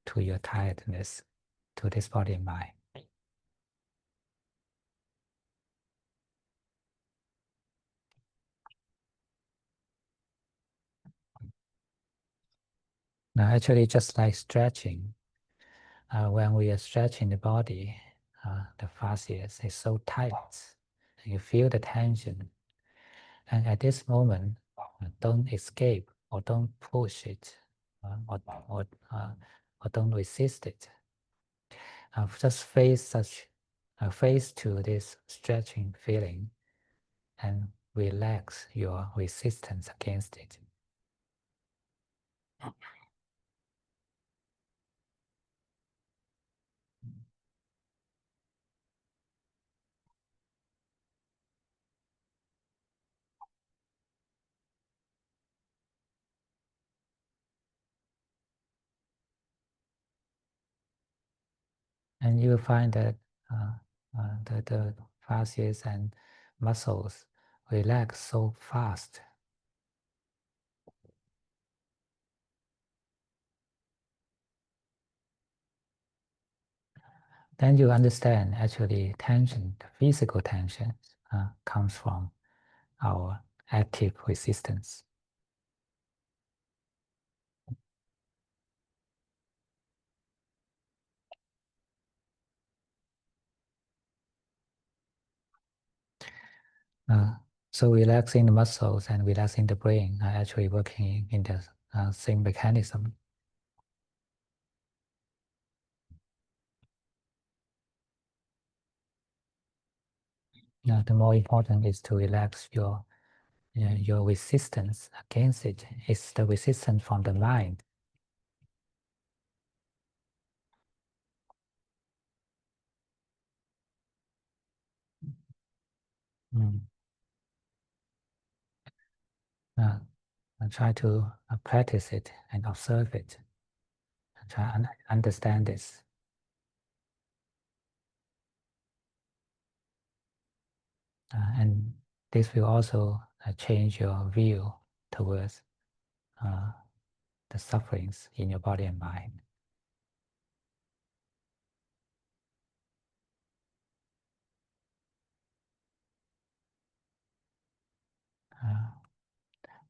to your tiredness, to this body and mind. Now, actually, just like stretching, when we are stretching the body, the fascia is so tight, and you feel the tension. And at this moment, don't escape or don't push it, uh, or, or, uh, or don't resist it. Just face to this stretching feeling and relax your resistance against it. And you will find that the fascias and muscles relax so fast. Then you understand actually tension, the physical tension, comes from our active resistance. So relaxing the muscles and relaxing the brain are actually working in the same mechanism. The more important is to relax your resistance against it. It's the resistance from the mind. Mm. And try to practice it and observe it. And try and understand this. And this will also change your view towards the sufferings in your body and mind.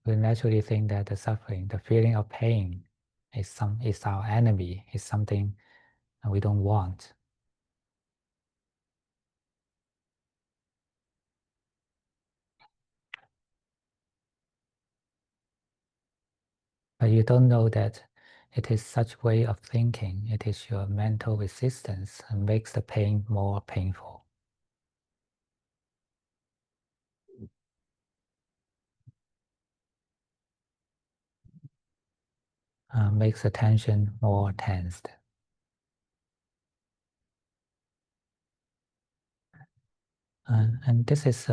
We naturally think that the suffering, the feeling of pain, is our enemy, is something we don't want. But you don't know that it is such way of thinking. It is your mental resistance and makes the pain more painful. Makes the tension more tensed. And this is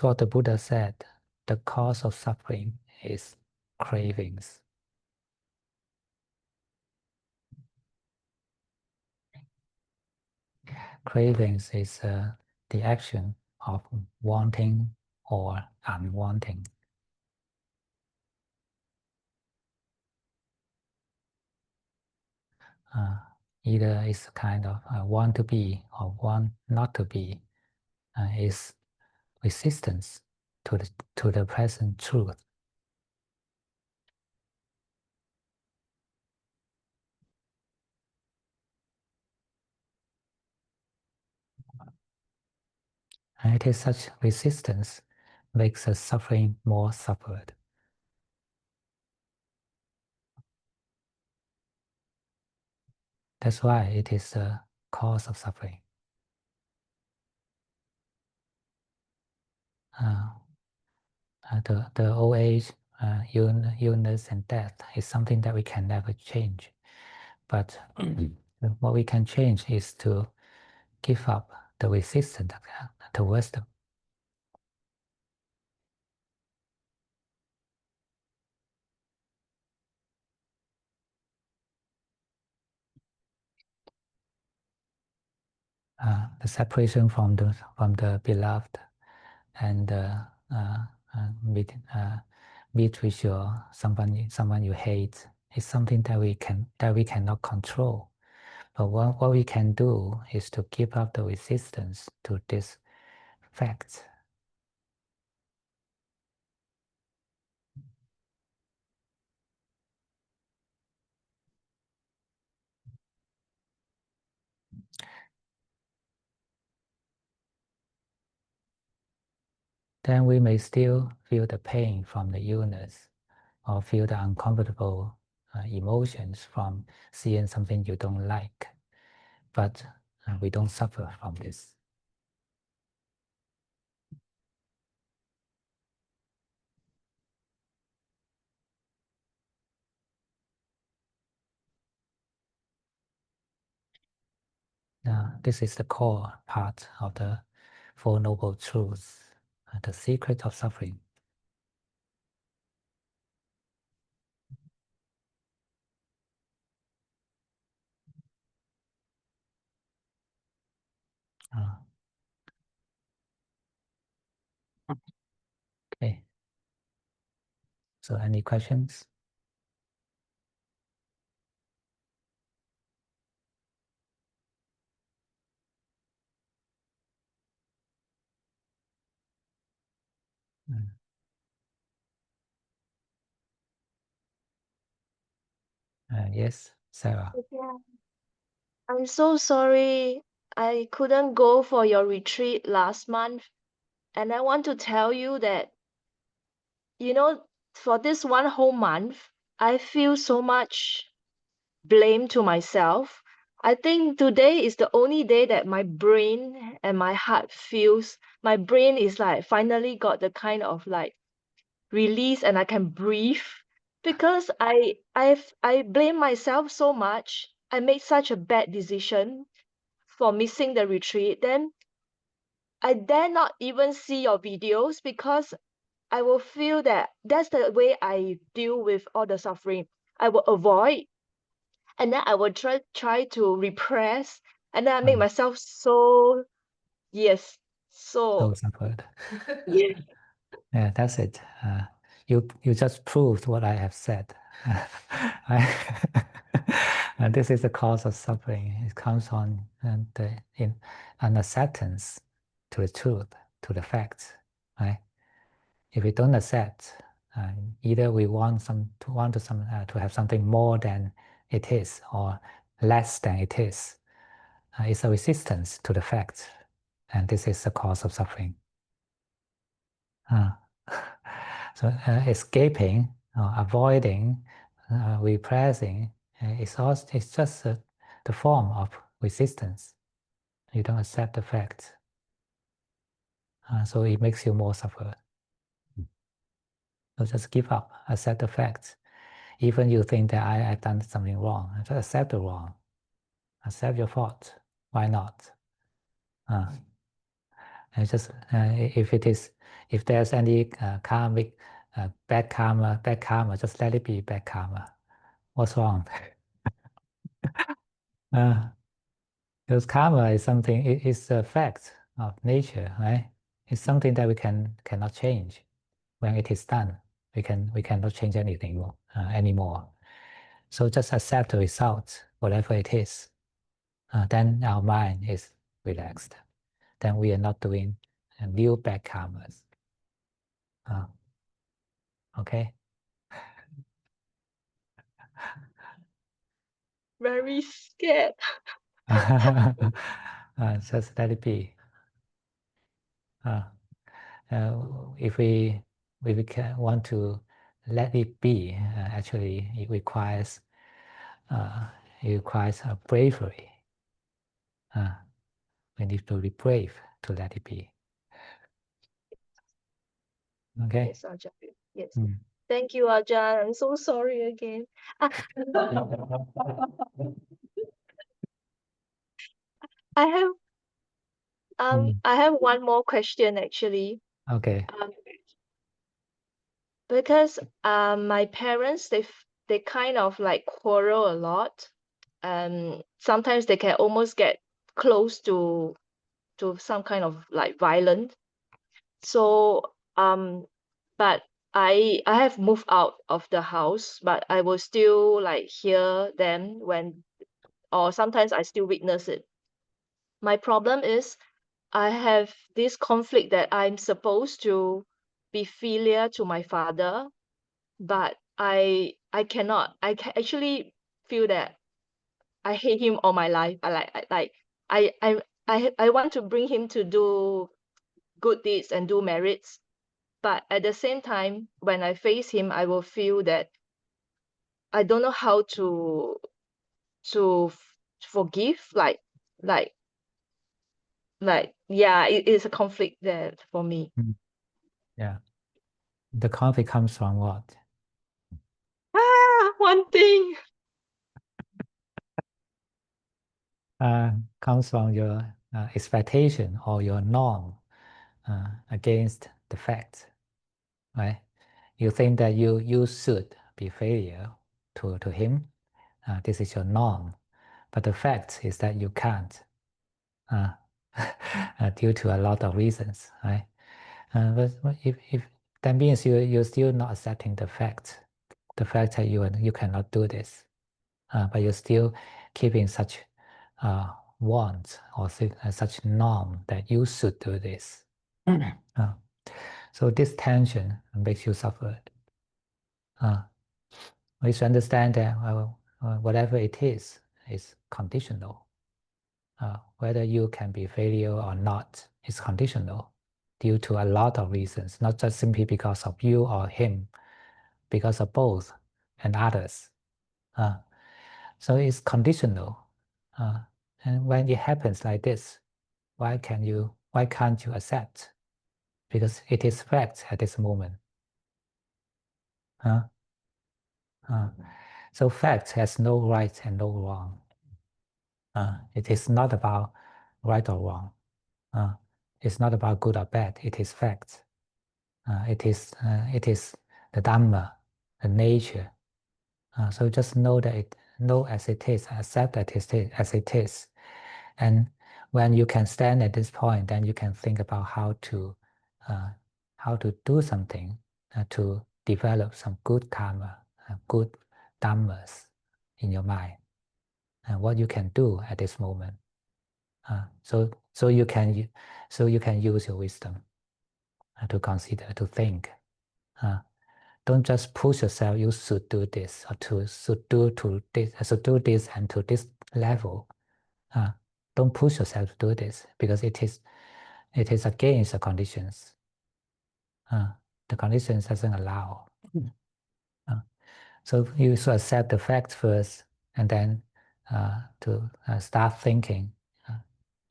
what the Buddha said. The cause of suffering is cravings. Cravings is the action of wanting or unwanting. Either it's kind of want to be or want not to be, is resistance to the present truth. And it is such resistance makes the suffering more suffered. That's why it is the cause of suffering. The old age, illness, and death is something that we can never change. But what we can change is to give up the resistance to wisdom. The separation from the beloved, and meet with someone you hate is something that we cannot control. But what we can do is to give up the resistance to this fact. Then we may still feel the pain from the illness, or feel the uncomfortable emotions from seeing something you don't like, but we don't suffer from this. This is the core part of the Four Noble Truths, the secret of suffering. Okay. So any questions? Yes, Sarah. Yeah. I'm so sorry. I couldn't go for your retreat last month. And I want to tell you that, for this one whole month, I feel so much blame to myself. I think today is the only day that my brain and my heart feels my brain is like finally got the kind of like release and I can breathe because I blame myself so much. I made such a bad decision for missing the retreat. Then I dare not even see your videos because I will feel that that's the way I deal with all the suffering. I will avoid and then I will try to repress and then I make myself so yes So so suffered. yes Yeah, that's it. You just proved what I have said. And this is the cause of suffering. It comes on in an acceptance to the truth, to the facts, right? If we don't accept, either we want to have something more than it is or less than it is. It's a resistance to the facts, and this is the cause of suffering. Uh, so escaping, avoiding, repressing, it's just the form of resistance. You don't accept the facts, so it makes you more suffer. So just give up, accept the facts. Even you think that I've done something wrong, just accept the wrong, accept your fault. Why not? And just if there's any karmic bad karma, just let it be bad karma. What's wrong? Because karma is something, it's a fact of nature, right? It's something that we cannot change. When it is done, we cannot change anything anymore. So just accept the result, whatever it is. Then our mind is relaxed. Then we are not doing new bad karmas. Okay. very scared. Just let it be. If we want to let it be, actually uh, it requires a bravery. We need to be brave to let it be. Okay. Yes, Ajahn. Yes. Mm. Thank you, Ajahn. I'm so sorry again. Ah, I have I have one more question actually. Okay. Because my parents they kind of like quarrel a lot. Sometimes they can almost get close to some kind of like violent. So but I have moved out of the house, but I will still like hear them when or sometimes I still witness it. My problem is I have this conflict that I'm supposed to be filial to my father, but I cannot. Actually feel that I hate him all my life. I want to bring him to do good deeds and do merits, but at the same time, when I face him, I will feel that I don't know how forgive. Like yeah, it is a conflict there for me. Yeah. The conflict comes from what? One thing. Comes from your expectation or your norm against the fact, right? You think that you should be failure to him. This is your norm, but the fact is that you can't uh, due to a lot of reasons, right? But if that means you're still not accepting the fact that you cannot do this, but you're still keeping such want or such norm that you should do this. So this tension makes you suffer. We should understand that whatever it is conditional. whether you can be failure or not is conditional due to a lot of reasons, not just simply because of you or him, because of both and others. So it's conditional. And when it happens like this, why can't you accept? Because it is fact at this moment. So fact has no right and no wrong. It is not about right or wrong. It's not about good or bad. It is fact. It is the Dhamma, the nature. So just know that know as it is, accept that it is as it is. And when you can stand at this point, then you can think about how to do something to develop some good karma, good dhammas in your mind, and what you can do at this moment. So you can use your wisdom to consider, to think. Don't just push yourself. You should do this or should do this and to this level. Don't push yourself to do this because it is against the conditions. The conditions doesn't allow. So you should accept the facts first, and then to start thinking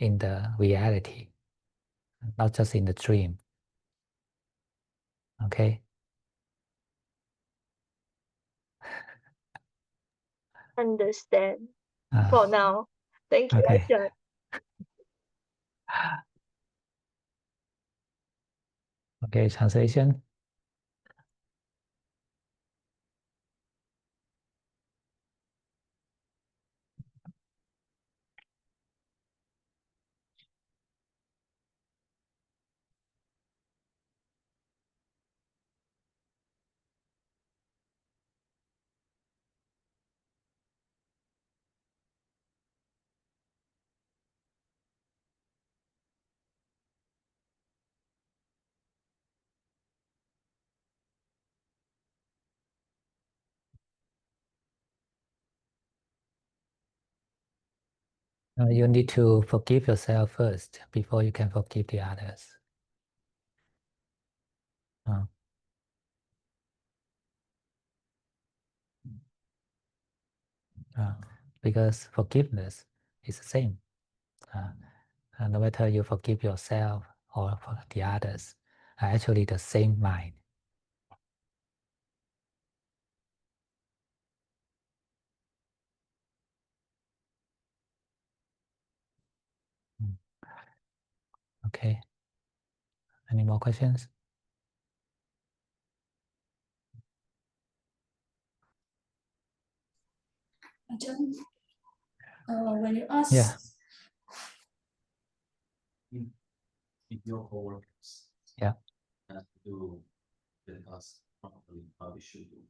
in the reality, not just in the dream. Okay. Understand for now. Thank you, Okay. Ajahn. Okay, translation. You need to forgive yourself first before you can forgive the others. Uh, because forgiveness is the same. No matter you forgive yourself or for the others, are actually the same mind. Okay. Any more questions? John, when you ask, Yeah. If your coworkers Yeah. have to do the task properly, how we should do.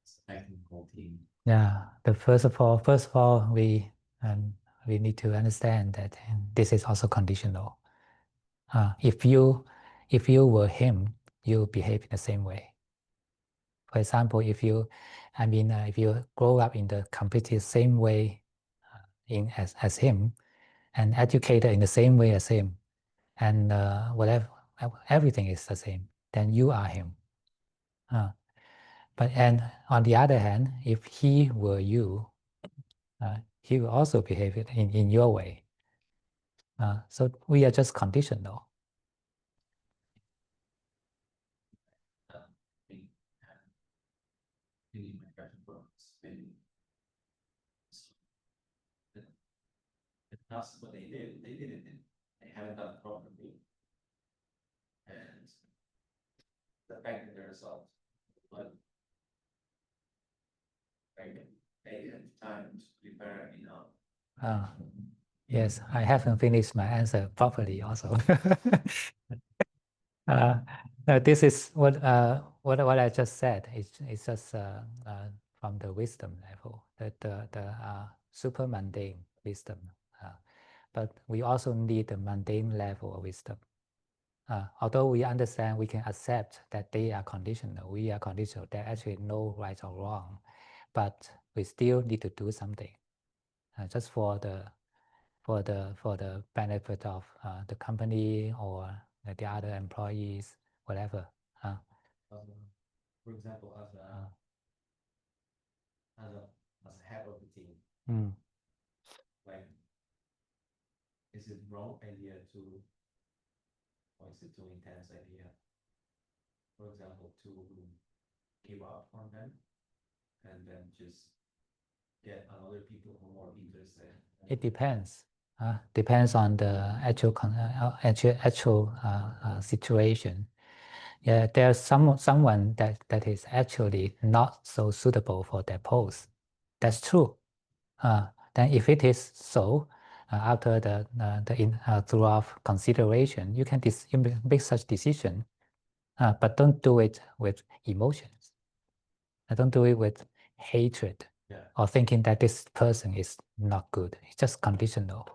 It's a technical team. Yeah. First of all, we need to understand that this is also conditional. If you were him, you behave in the same way. For example, if you grow up in the completely same way as him, and educated in the same way as him, and whatever, everything is the same, then you are him. But on the other hand, if he were you, he will also behave it in your way. So we are just conditional. My question was maybe the task what they did it. They haven't done it properly. And the fact that the result, but they had time to prepare enough. Yes, I haven't finished my answer properly also. No, this is what I just said. It's just from the wisdom level, the super mundane wisdom. But we also need the mundane level of wisdom. Although we understand, we can accept that they are conditional. We are conditional. There actually no right or wrong, but we still need to do something, just for the for the benefit of the company or the other employees, whatever. For example, as a head of the team, Mm. like, is it wrong idea to, or is it too intense idea? For example, to give up on them and then just get other people who are more interested. It depends. Depends on the actual situation. Yeah, there's someone that is actually not so suitable for that post. That's true. Then if it is so, after throughout consideration, you can make such decision, but don't do it with emotions. Don't do it with hatred, Yeah. or thinking that this person is not good. It's just conditional.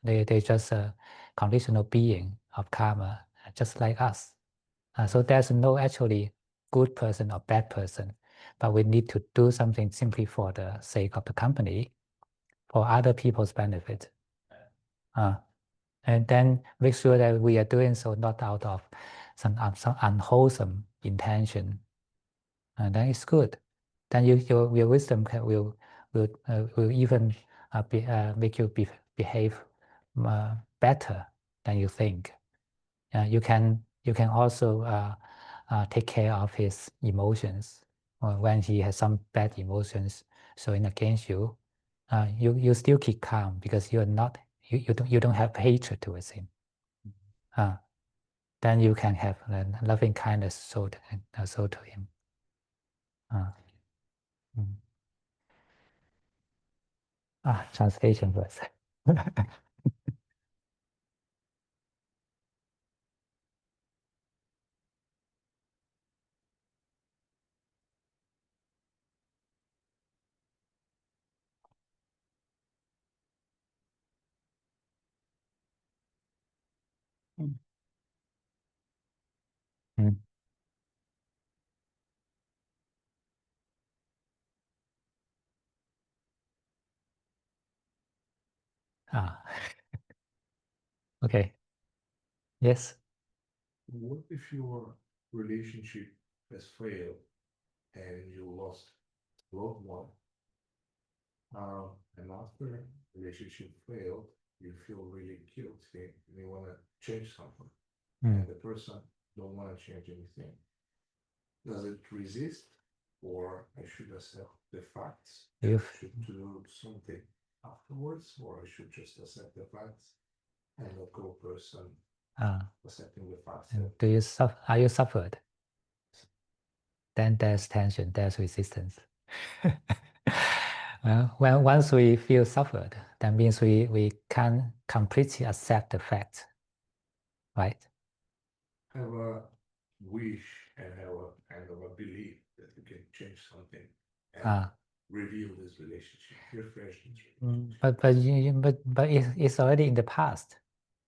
They're just a conditional being of karma, just like us. So there's no actually good person or bad person, but we need to do something simply for the sake of the company, for other people's benefit. And then make sure that we are doing so not out of some unwholesome intention. And then it's good. Then your wisdom will even make you behave better than you think. You can also take care of his emotions. When he has some bad emotions showing against you, you still keep calm because you are not you don't have hatred towards him. Then you can have loving kindness show to him. Translation verse. Okay. Yes. What if your relationship has failed and you lost loved one? And after relationship failed, you feel really guilty and you want to change something, and the person don't want to change anything. Does it resist, or I should accept the facts? If Should do something afterwards, or I should just accept the facts and let go person accepting the facts? do you are you suffered? Then there's tension, there's resistance. Well, once we feel suffered, that means we can't completely accept the fact, right? Have a wish and have a kind of a belief that you can change something and review this relationship, refresh this relationship. But it's already in the past.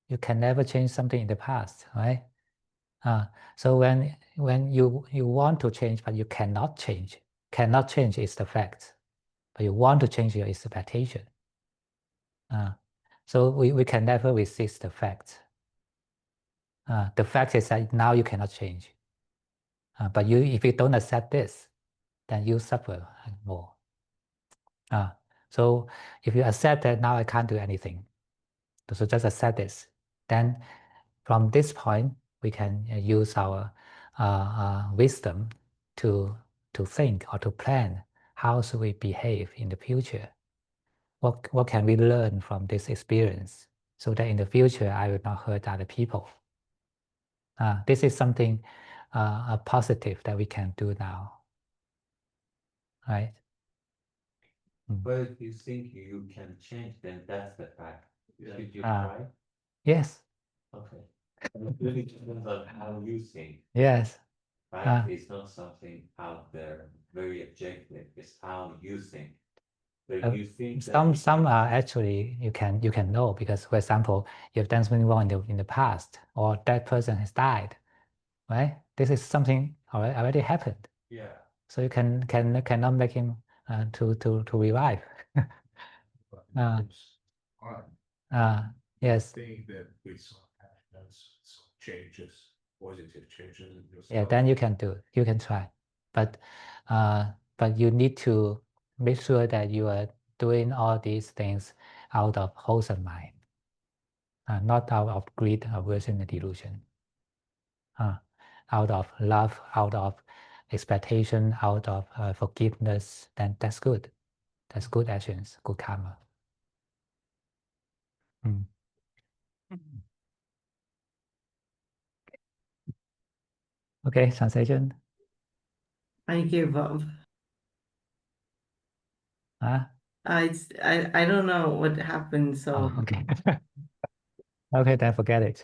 You can never change something in the past, right? So when you want to change but you cannot change is the fact, but you want to change your expectation. So we can never resist the fact. The fact is that now you cannot change. But if you don't accept this, then you suffer more. So if you accept that now I can't do anything, so just accept this. Then from this point, we can use our wisdom to think or to plan how should we behave in the future. What can we learn from this experience so that in the future I will not hurt other people. This is something positive that we can do now, right? But if you think you can change, then that's the fact. Should you try? Yes. Okay. It really depends on how you think. Yes. Right? It's not something out there very objective. It's how you think. So if you think that Some are actually you can know because, for example, you've done something wrong in the past, or that person has died, right? This is something already happened. Yeah. So you cannot make him to revive. on. Yes. I think that with some actions, some changes, positive changes in yourself. Yeah, then you can do it. You can try, but you need to make sure that you are doing all these things out of wholesome mind, not out of greed, aversion, and delusion. Out of love, out of expectation, out of forgiveness, then that's good. That's good actions, good karma. Okay, translation. I gave up. Huh? I don't know what happened. So Okay. Okay, then forget it.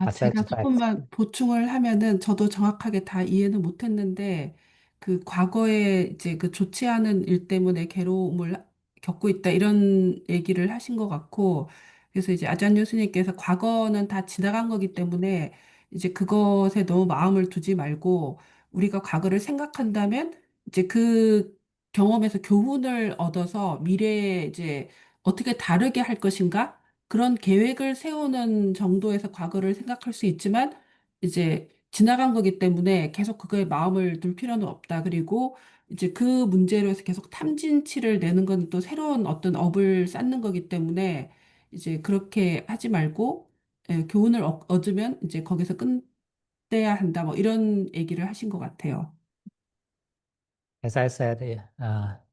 제가 Accept facts. 조금만 보충을 하면은 저도 정확하게 다 이해는 못했는데 그 과거에 이제 그 좋지 않은 일 때문에 괴로움을 겪고 있다 이런 얘기를 하신 것 같고 그래서 이제 아잔 교수님께서 과거는 다 지나간 거기 때문에 이제 그것에 너무 마음을 두지 말고 우리가 과거를 생각한다면 이제 그 경험에서 교훈을 얻어서 미래에 이제 어떻게 다르게 할 것인가? 그런 계획을 세우는 정도에서 과거를 생각할 수 있지만 이제 지나간 거기 때문에 계속 그거에 마음을 둘 필요는 없다. 그리고 이제 그 문제로 해서 계속 탐진치를 내는 건 또 새로운 어떤 업을 쌓는 거기 때문에 이제 그렇게 하지 말고 교훈을 얻으면 이제 거기서 끝내야 한다. 뭐 이런 얘기를 하신 것 같아요. As I said,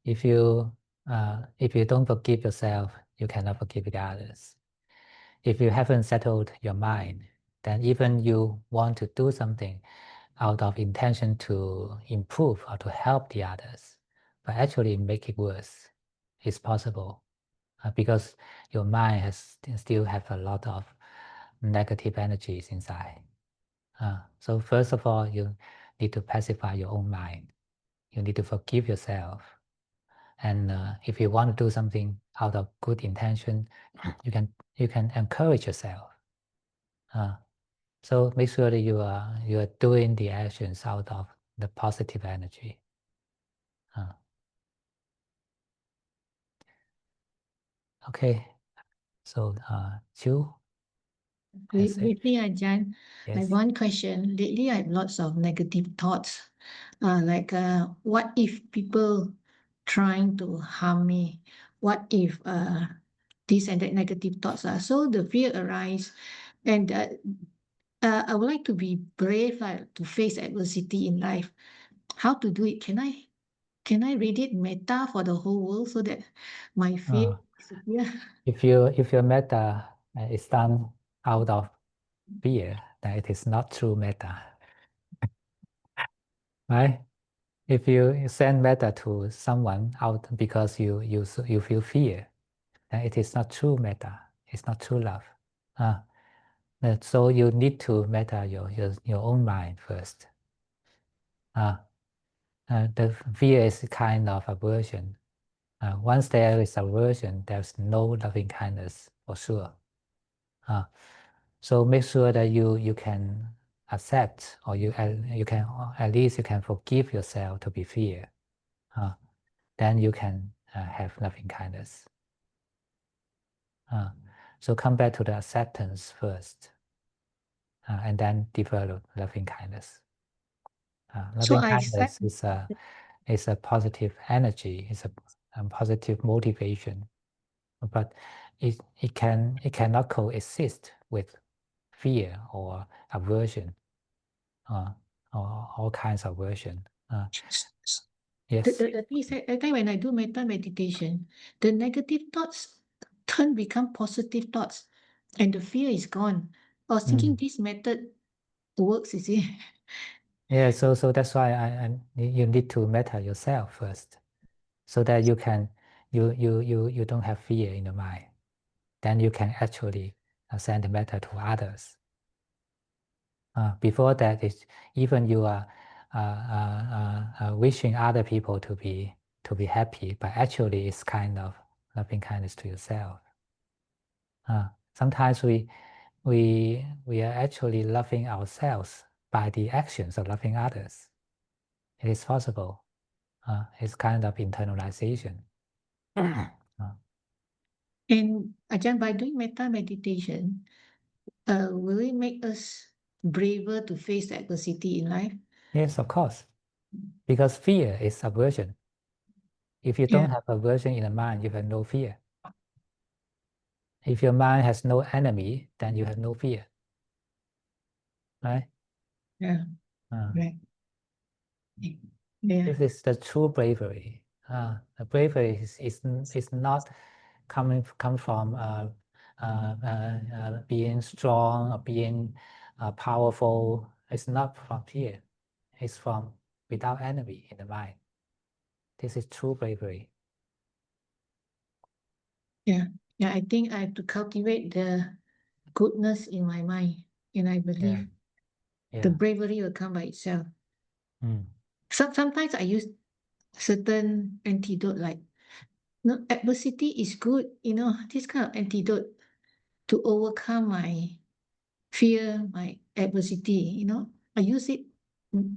if you don't forgive yourself, you cannot forgive the others. If you haven't settled your mind, then even you want to do something out of intention to improve or to help the others, but actually make it worse, it's possible because your mind has still have a lot of negative energies inside. So first of all, you need to pacify your own mind. You need to forgive yourself. And if you want to do something out of good intention, you can encourage yourself. So make sure that you are doing the actions out of the positive energy. Okay, so Chu. Briefly, Ajahn, I Yes. have one question. Lately, I have lots of negative thoughts. What if people trying to harm me? What if these and that negative thoughts are? So the fear arise, and I would like to be brave to face adversity in life. How to do it? Can I read it metta for the whole world so that my fear disappear? If your metta is done out of fear, then it is not true metta. Right? If you send metta to someone out because you feel fear, then it is not true metta. It's not true love. So you need to metta your own mind first. The fear is a kind of aversion. Once there is aversion, there's no loving kindness for sure. So make sure that you can accept, or you can at least you can forgive yourself to be fear. Then you can have loving kindness. So come back to the acceptance first, and then develop loving kindness. Loving kindness is a positive energy, is a positive motivation, but it cannot coexist with fear or aversion, or all kinds of aversion. Yes. The thing is that at time when I do metta meditation, the negative thoughts become positive thoughts, and the fear is gone. I was thinking this method works, you see. Yeah, so that's why you need to metta yourself first, so that you don't have fear in your mind. Then you can actually send the metta to others. Before that, even you are wishing other people to be happy, but actually it's kind of loving kindness to yourself. Sometimes we are actually loving ourselves by the actions of loving others. It is possible. It's kind of internalization. And Ajahn, by doing metta meditation, will it make us braver to face adversity in life? Yes, of course. Because fear is aversion. If you don't have aversion in the mind, you have no fear. If your mind has no enemy, then you have no fear. Right? Yeah. Right. Yeah. This is the true bravery. The bravery is not come from being strong or being powerful. It's not from fear. It's from without enemy in the mind. This is true bravery. Yeah. Yeah. I think I have to cultivate the goodness in my mind, and I believe the bravery will come by itself. Sometimes I use certain antidote, like, no, adversity is good, this kind of antidote to overcome my fear, my adversity, I use it,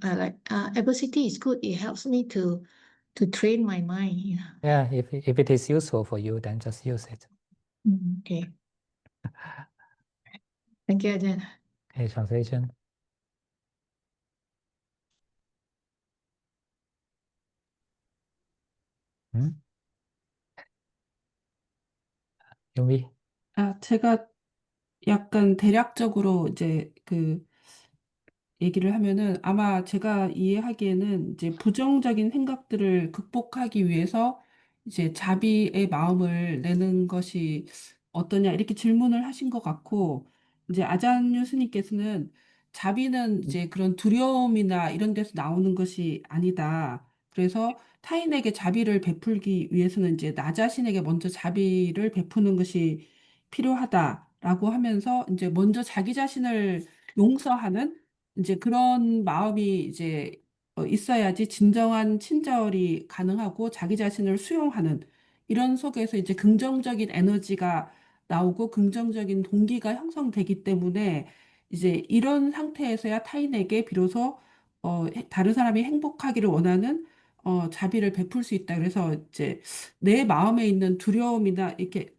like, adversity is good. It helps me to train my mind. Yeah, if it is useful for you, then just use it. Okay. Thank you, Ajahn. Okay, translation. 유미? 제가 약간 대략적으로 이제 얘기를 하면은 아마 제가 이해하기에는 이제 부정적인 생각들을 극복하기 위해서 이제 자비의 마음을 내는 것이 어떠냐 이렇게 질문을 하신 것 같고, 이제 아잔유 스님께서는 자비는 이제 그런 두려움이나 이런 데서 나오는 것이 아니다. 그래서 타인에게 자비를 베풀기 위해서는 이제 나 자신에게 먼저 자비를 베푸는 것이 필요하다라고 하면서 이제 먼저 자기 자신을 용서하는 이제 그런 마음이 이제 있어야지 진정한 친절이 가능하고 자기 자신을 수용하는 이런 속에서 이제 긍정적인 에너지가 나오고 긍정적인 동기가 형성되기 때문에 이제 이런 상태에서야 타인에게 비로소 다른 사람이 행복하기를 원하는 자비를 베풀 수 있다. 그래서 이제 내 마음에 있는 두려움이나 이렇게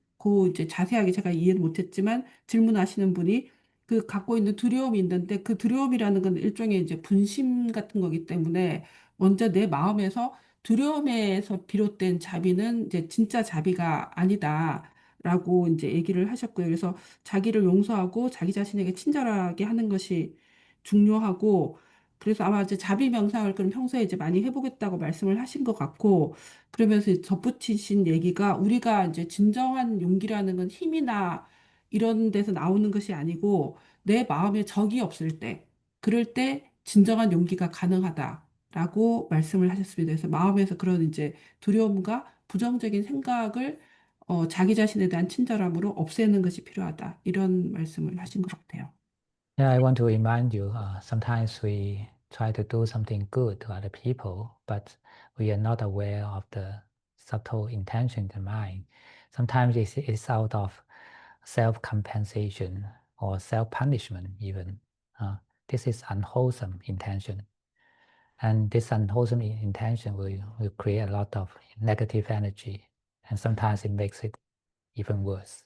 이제 자세하게 제가 이해를 못했지만 질문하시는 분이 그 갖고 있는 두려움이 있는데 그 두려움이라는 건 일종의 이제 분심 같은 거기 때문에 먼저 내 마음에서 두려움에서 비롯된 자비는 이제 진짜 자비가 아니다라고 이제 얘기를 하셨고요. 그래서 자기를 용서하고 자기 자신에게 친절하게 하는 것이 중요하고, 그래서 아마 이제 자비 명상을 그럼 평소에 이제 많이 해보겠다고 말씀을 하신 것 같고, 그러면서 덧붙이신 얘기가 우리가 이제 진정한 용기라는 건 힘이나 이런 데서 나오는 것이 아니고 내 마음에 적이 없을 때, 그럴 때 진정한 용기가 가능하다라고 말씀을 하셨습니다. 그래서 마음에서 그런 이제 두려움과 부정적인 생각을 자기 자신에 대한 친절함으로 없애는 것이 필요하다. 이런 말씀을 하신 것 같아요. Yeah, I want to remind you, sometimes we try to do something good to other people, but we are not aware of the subtle intention in the mind. Sometimes it's out of self-compensation or self-punishment even. This is unwholesome intention. And this unwholesome intention will create a lot of negative energy, and sometimes it makes it even worse.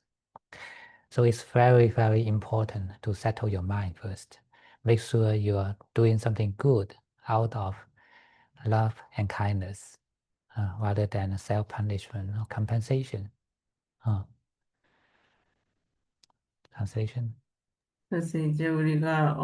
So it's very, very important to settle your mind first. Make sure you are doing something good out of love and kindness, rather than self-punishment or compensation. Translation. 그래서 이제 우리가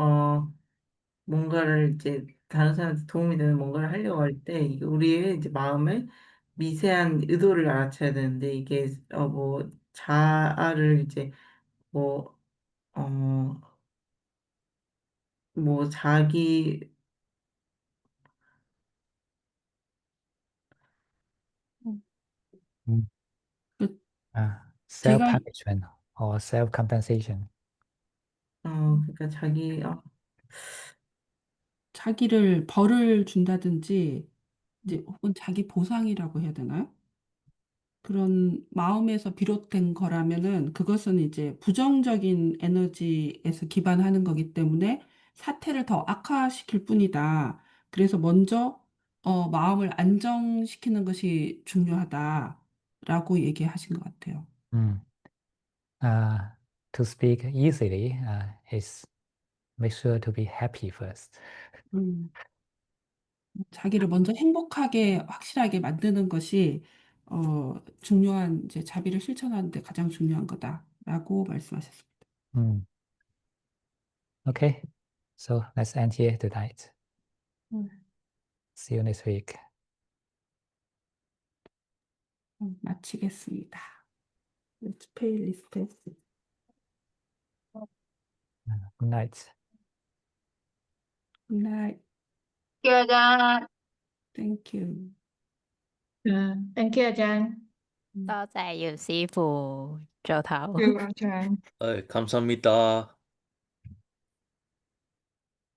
뭔가를 이제 다른 사람한테 도움이 되는 뭔가를 하려고 할 때 우리의 이제 마음의 미세한 의도를 알아채야 되는데 이게 뭐 자아를 이제 뭐 뭐 자기 제가 Self-punishment or self-compensation. 그러니까 자기를 벌을 준다든지 이제 혹은 자기 보상이라고 해야 되나요? 그런 마음에서 비롯된 거라면은 그것은 이제 부정적인 에너지에서 기반하는 거기 때문에 사태를 더 악화시킬 뿐이다. 그래서 먼저 마음을 안정시키는 것이 중요하다라고 얘기하신 것 같아요. to speak easily is make sure to be happy first. 자기를 먼저 행복하게 확실하게 만드는 것이 중요한 이제 자비를 실천하는데 가장 중요한 거다라고 말씀하셨습니다. Okay, so let's end here tonight. See you next week. 마치겠습니다. Let's pay respect. Good night. Good night. Yeah, that. Thank you. Thank you, Ajahn. 多謝姚師傅做頭。 Thank you, Ajahn. 감사합니다.